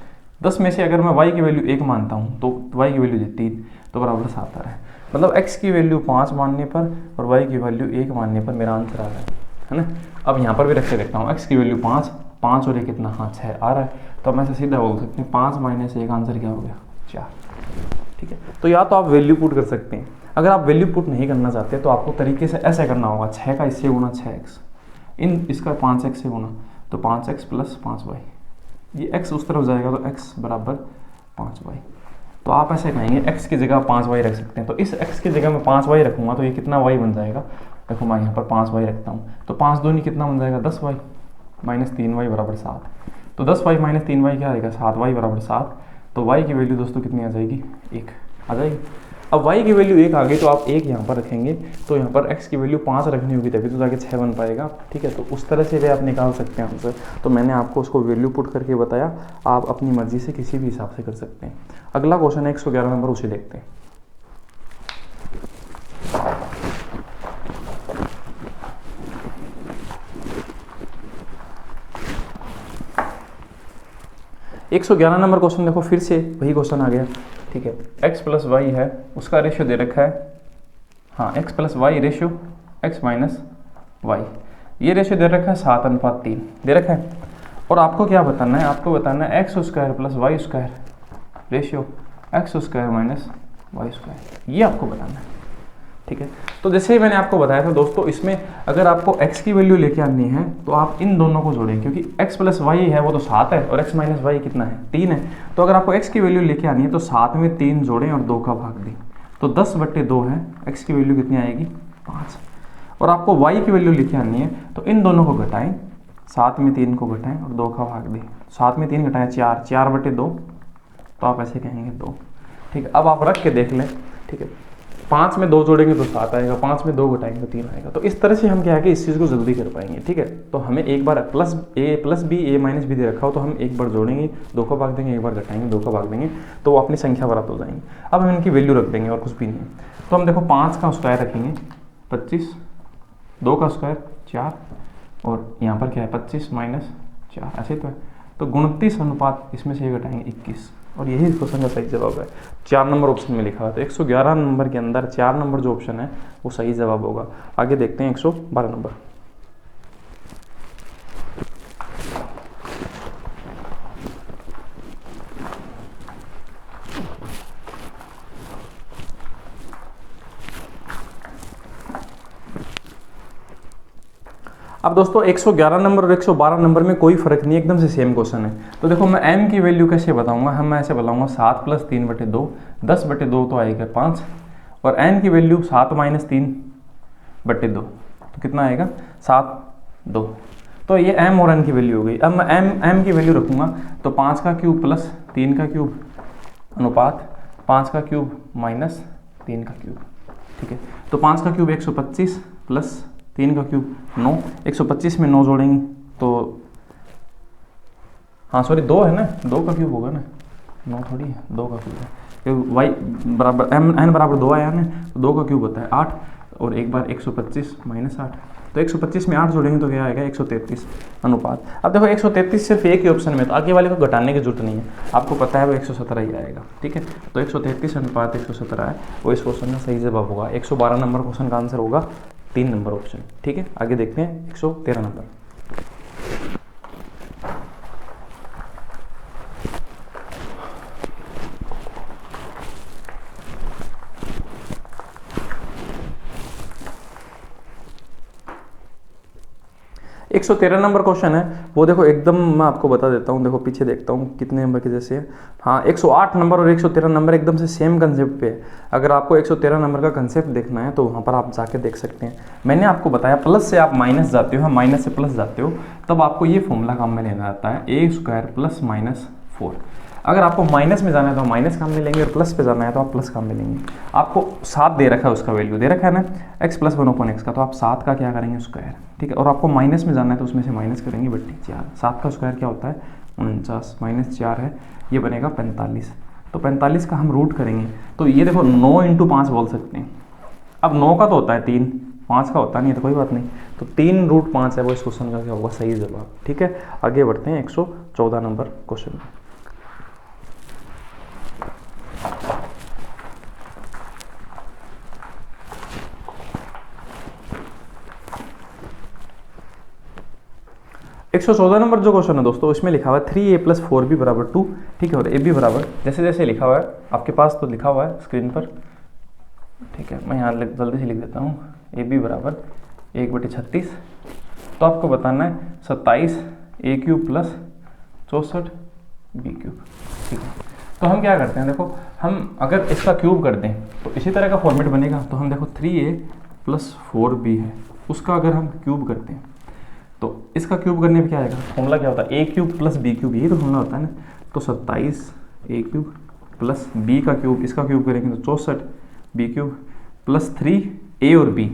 Speaker 1: 10 में से अगर मैं y की वैल्यू 1 मानता हूँ तो y की वैल्यू 3, तो बराबर 7 आ रहा है। मतलब x की वैल्यू 5 मानने पर और y की वैल्यू 1 मानने पर मेरा आंसर आ रहा है ना। अब यहाँ पर भी रख के देखता हूँ, x की वैल्यू 5 और ये कितना, हाँ 6 आ रहा है। तो हम ऐसे सीधा बोल सकते हैं 5 माइनस 1 आंसर क्या हो गया, 4। ठीक है, तो या तो आप वैल्यू पुट कर सकते हैं, अगर आप वैल्यू पुट नहीं करना चाहते तो आपको तरीके से ऐसे करना होगा, 6 का इससे गुना 6x, इसका 5x से गुना तो 5x प्लस 5y, ये x उस तरफ जाएगा तो x बराबर 5y। तो आप ऐसे कहेंगे x की जगह 5y रख सकते हैं, तो इस x की जगह मैं 5y रखूँगा तो ये कितना y बन जाएगा। देखो मैं यहाँ पर 5y रखता हूँ तो 5 दूनी कितना बन जाएगा, 10y माइनस 3y बराबर 7। तो 10y माइनस 3y क्या आएगा, 7y बराबर 7। तो y की वैल्यू दोस्तों कितनी आ जाएगी, 1 आ जाएगी। अब y की वैल्यू 1 आ गई तो आप 1 यहाँ पर रखेंगे, तो यहाँ पर x की वैल्यू 5 रखनी होगी तभी तो जाके 6 बन पाएगा। ठीक है, तो उस तरह से भी आप निकाल सकते हैं आंसर। तो मैंने आपको उसको वैल्यू पुट करके बताया, आप अपनी मर्जी से किसी भी हिसाब से कर सकते हैं। अगला क्वेश्चन है 111 नंबर, उसे देखते हैं। एक 111 नंबर क्वेश्चन देखो, फिर से वही क्वेश्चन आ गया। ठीक है, x प्लस वाई है, उसका रेशियो दे रखा है, हाँ x plus y ratio x minus y, ये रेशियो दे रखा है 7:3 दे रखा है। और आपको क्या बताना है, आपको बताना है x square plus y square ratio x square minus y square, ये आपको बताना है। ठीक है, तो जैसे ही मैंने आपको बताया था दोस्तों, इसमें अगर आपको x की वैल्यू लेके आनी है तो आप इन दोनों को जोड़ें, क्योंकि x प्लस वाई है वो तो 7 है और x माइनस वाई कितना है, 3 है। तो अगर आपको x की वैल्यू लेके आनी है तो 7 में 3 जोड़ें और 2 का भाग दें, तो 10/2 है, x की वैल्यू कितनी आएगी, 5। और आपको y की वैल्यू लेके आनी है तो इन दोनों को घटाएं, 7 में 3 को घटाएं और 2 का भाग दें। 7 में 3 घटाएं 4, 4/2, तो आप ऐसे कहेंगे 2। ठीक है, अब आप रख के देख लें। ठीक है, 5 में 2 जोड़ेंगे तो 7 आएगा, 5 में 2 घटाएंगे तो 3 आएगा। तो इस तरह से हम क्या है कि इस चीज़ को जल्दी कर पाएंगे। ठीक है, तो हमें एक बार प्लस बी ए माइनस बी दे रखा हो तो हम एक बार जोड़ेंगे, 2 का भाग देंगे, एक बार घटाएंगे, 2 का भाग देंगे, तो वो अपनी संख्या प्राप्त हो जाएंगी। अब हम इनकी वैल्यू रख देंगे और कुछ भी नहीं। तो हम देखो 5 का स्क्वायर रखेंगे 25, 2 का स्क्वायर 4, और यहाँ पर क्या है 25 माइनस 4, ऐसे तो है। तो 29 अनुपात इसमें से ये घटाएंगे 21, और यही इस क्वेश्चन का सही जवाब है। 4 नंबर ऑप्शन में लिखा है, तो 111 नंबर के अंदर 4 नंबर जो ऑप्शन है वो सही जवाब होगा। आगे देखते हैं 112 नंबर। अब दोस्तों 111 नंबर और 112 नंबर में कोई फर्क नहीं है, एकदम से सेम क्वेश्चन है। तो देखो मैं m की वैल्यू कैसे बताऊंगा, मैं ऐसे बताऊंगा 7 प्लस 3/2, 10/2 तो आएगा 5, और n की वैल्यू 7 माइनस 3/2 तो कितना आएगा 7/2। तो ये m और n की वैल्यू हो गई। अब मैं m की वैल्यू रखूँगा तो 5 का क्यूब प्लस 3 का क्यूब अनुपात 5 का क्यूब माइनस 3 का क्यूब। ठीक है। तो 5 का क्यूब 125 प्लस 3 का क्यूब 9, 125 में 9 जोड़ेंगे तो हाँ सॉरी 2 है ना, 2 का क्यूब होगा ना, 9 थोड़ी है, 2 का क्यूब है, क्योंकि वाई बराबर एन बराबर 2 आया ना, तो 2 का क्यूब होता है 8, और एक बार 125 माइनस 8, तो 125 में 8 जोड़ेंगे तो क्या आएगा 133 अनुपात। अब देखो 133 सिर्फ एक ही ऑप्शन में, तो आगे वाले को घटाने की जरूरत नहीं है, आपको पता है वो 117 ही आएगा, ठीक है। तो 133 अनुपात 117 है, वो इस क्वेश्चन का सही जवाब होगा। 112 नंबर क्वेश्चन का आंसर होगा 3 नंबर ऑप्शन, ठीक है। आगे देखते हैं 113 नंबर। एक 113 नंबर क्वेश्चन है, वो देखो एकदम मैं आपको बता देता हूँ, देखो पीछे देखता हूँ कितने नंबर के जैसे है। हाँ 108 नंबर और 113 नंबर एकदम से सेम कंसेप्ट पे है। अगर आपको 113 नंबर का कंसेप्ट देखना है तो वहाँ पर आप जाके देख सकते हैं। मैंने आपको बताया प्लस से आप माइनस जाते हो, माइनस से प्लस जाते हो, तब आपको ये फॉर्मूला काम में लेना आता है a² प्लस माइनस 4। अगर आपको माइनस में जाना है तो आप माइनस काम में लेंगे, और प्लस पे जाना है तो आप प्लस काम में लेंगे। आपको 7 दे रखा है, उसका वैल्यू दे रखा है ना x प्लस 1/x का, तो आप 7 का क्या करेंगे स्क्वायर, ठीक है। और आपको माइनस में जाना है तो उसमें से माइनस करेंगे बट्टी 4। 7 का स्क्वायर क्या होता है 49, माइनस 4 है, ये बनेगा 45। तो 45 का हम रूट करेंगे तो ये देखो 9 × 5 बोल सकते हैं। अब 9 का तो होता है 3, 5 का होता नहीं है, तो कोई बात नहीं, तो 3√5 है वो इस क्वेश्चन का क्या होगा सही जवाब, ठीक है। आगे बढ़ते हैं 114 नंबर क्वेश्चन। एक 114 नंबर जो क्वेश्चन है दोस्तों, इसमें लिखा हुआ है 3a + 4b = 2, ठीक है। और a b बराबर जैसे जैसे लिखा हुआ है आपके पास तो लिखा हुआ है स्क्रीन पर, ठीक है। मैं यहाँ जल्दी से लिख देता हूँ, a b बराबर 1/36। तो आपको बताना है 27a³ + 64b³, ठीक है। तो हम क्या करते हैं, देखो हम अगर इसका क्यूब कर दें तो इसी तरह का फॉर्मेट बनेगा। तो हम देखो 3a + 4b है, उसका अगर हम क्यूब करते हैं तो इसका क्यूब करने पे क्या आएगा, फॉर्मूला क्या होता है a³ + b³, यही तो फॉर्मूला होता है ना। तो 27a³ + b का क्यूब, इसका क्यूब करेंगे तो 64b³ + 3a और b,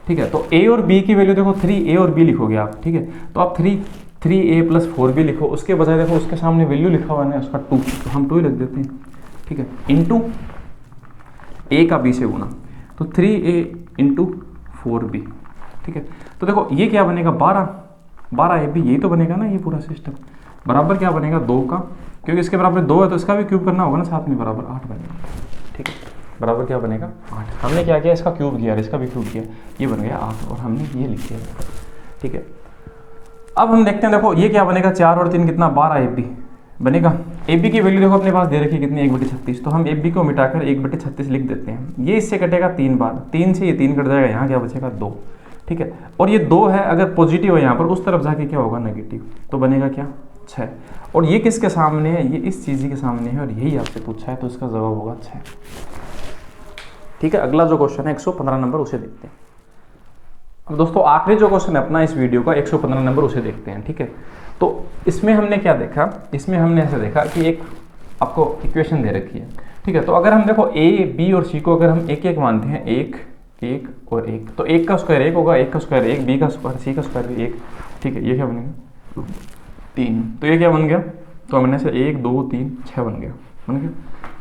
Speaker 1: ठीक है। तो a और b की वैल्यू देखो 3a और b लिखोगे आप, ठीक है। तो आप 3a + 4b लिखो, उसके बजाय देखो उसके सामने वैल्यू लिखा हुआ है ना उसका 2, तो हम 2 ही रख देते हैं, ठीक है। इंटू a का b से गुना, तो 3a × 4b, ठीक है। तो देखो ये क्या बनेगा 12ab, यही तो बनेगा ना ये पूरा सिस्टम। बराबर क्या बनेगा 2 का, क्योंकि इसके बराबर 2 है तो इसका भी क्यूब करना होगा ना साथ में, बराबर 8 बनेगा, ठीक है। बराबर क्या बनेगा 8। हमने क्या किया, इसका क्यूब किया और इसका भी क्यूब किया, ये बन गया 8, और हमने ये लिख दिया, ठीक है। अब हम देखते हैं, देखो ये क्या बनेगा 4 और 3 कितना 12ab बनेगा। ab की वैल्यू देखो अपने पास दे रखी है कितनी 1/36, तो हम ab को मिटाकर 1/36 लिख देते हैं। ये इससे कटेगा 3 बार, 3 से ये 3 कट जाएगा, यहाँ क्या बचेगा 2, ठीक है। और ये 2 है, अगर पॉजिटिव है यहाँ पर उस तरफ जाके क्या होगा नेगेटिव, तो बनेगा क्या 6। और ये किसके सामने है, ये इस चीज़ के सामने है, और यही आपसे पूछा है, तो इसका जवाब होगा 6, ठीक है। अगला जो क्वेश्चन है 115 नंबर, उसे देखते हैं। अब दोस्तों आखिरी जो क्वेश्चन है अपना इस वीडियो का 115 नंबर, उसे देखते हैं, ठीक है। तो इसमें हमने क्या देखा, इसमें हमने ऐसा देखा कि एक आपको इक्वेशन दे रखी है, ठीक है। तो अगर हम देखो a, b और c को अगर हम एक एक मानते हैं, 1 1 और 1, तो 1 का स्क्वायर 1 होगा, 1 का स्क्वायर 1, b का स्क्वायर c का स्क्वायर भी 1, ठीक है। ये क्या बनेगा 3, तो ये क्या बन गया, तो हमने से 1 2 3 6 बन गया।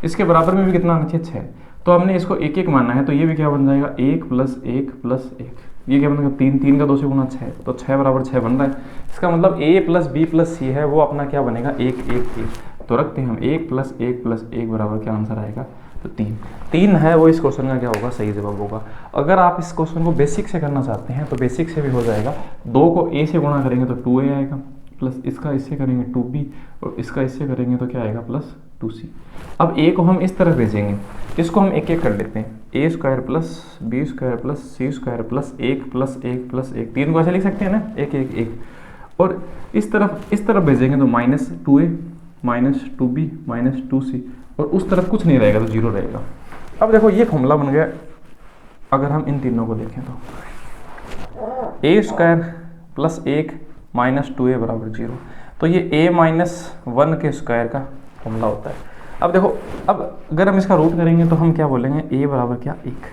Speaker 1: इसके बराबर में भी कितना आना चाहिए 6, तो हमने इसको एक एक मानना है, तो ये भी क्या बन जाएगा 1 + 1 + 1, ये क्या बनेगा 3, 3 का 2 से गुना 6, तो 6 बराबर 6 बन रहा है। इसका मतलब a + b + c है वो अपना क्या बनेगा 1 1 1, तो रखते हैं हम 1 + 1 + 1 बराबर क्या आंसर आएगा, तो 3 है वो इस क्वेश्चन का क्या होगा सही जवाब होगा। अगर आप इस क्वेश्चन को बेसिक से करना चाहते हैं तो बेसिक से भी हो जाएगा। 2 को a से गुणा करेंगे तो 2a आएगा, प्लस इसका इससे करेंगे 2b, और इसका इससे करेंगे तो क्या आएगा +2c। अब a को हम इस तरफ भेजेंगे, इसको हम एक एक कर लेते हैं, a² + b² + c² + 1 + 1 + 1, 3 को ऐसे लिख सकते हैं ना 1 1 1, और इस तरफ भेजेंगे तो -2a -2b -2c, और उस तरफ कुछ नहीं रहेगा तो 0 रहेगा। अब देखो ये फॉर्मूला बन गया। अगर हम इन तीनों को देखें तो a² + 1 -2a = 0, तो ये a - 1 के स्क्वायर का फॉर्मूला होता है। अब देखो, अब अगर हम इसका रूट करेंगे तो हम क्या बोलेंगे a बराबर क्या 1,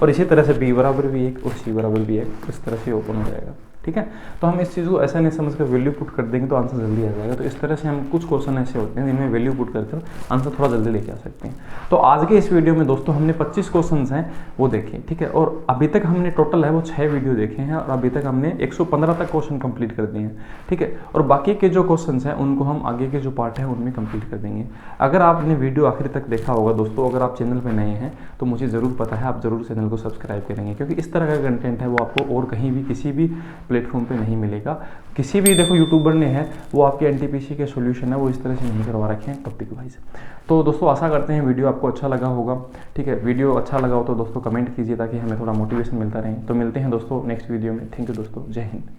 Speaker 1: और इसी तरह से बी बराबर भी 1 और सी बराबर भी 1, इस तरह से ओपन हो जाएगा। ठीक है, तो हम इस चीज़ को ऐसा नहीं समझ कर वैल्यू पुट कर देंगे तो आंसर जल्दी आ जाएगा। तो इस तरह से हम कुछ क्वेश्चन ऐसे होते हैं जिनमें वैल्यू पुट कर आंसर थोड़ा जल्दी लेके आ सकते हैं। तो आज के इस वीडियो में दोस्तों हमने 25 क्वेश्चन हैं वो देखे। ठीक है, और अभी तक हमने टोटल है वो 6 वीडियो देखे हैं और अभी तक हमने 115 तक क्वेश्चन कंप्लीट कर दिए हैं। ठीक है, और बाकी के जो क्वेश्चन हैं उनको हम आगे के जो पार्ट है उनमें कंप्लीट कर देंगे। अगर आपने वीडियो आखिर तक देखा होगा दोस्तों, अगर आप चैनल पर नए हैं तो मुझे ज़रूर पता है आप ज़रूर चैनल को सब्सक्राइब करेंगे, क्योंकि इस तरह का कंटेंट है वो आपको और कहीं भी किसी भी प्लेटफॉर्म पे नहीं मिलेगा। किसी भी देखो यूट्यूबर ने है वो आपके एनटीपीसी के सॉल्यूशन है वो इस तरह से नहीं करवा रखे हैं टॉपिक वाइज। तो दोस्तों आशा करते हैं वीडियो आपको अच्छा लगा होगा। ठीक है, वीडियो अच्छा लगा हो तो दोस्तों कमेंट कीजिए ताकि हमें थोड़ा मोटिवेशन मिलता रहे। तो मिलते हैं दोस्तों नेक्स्ट वीडियो में। थैंक यू दोस्तों, जय हिंद।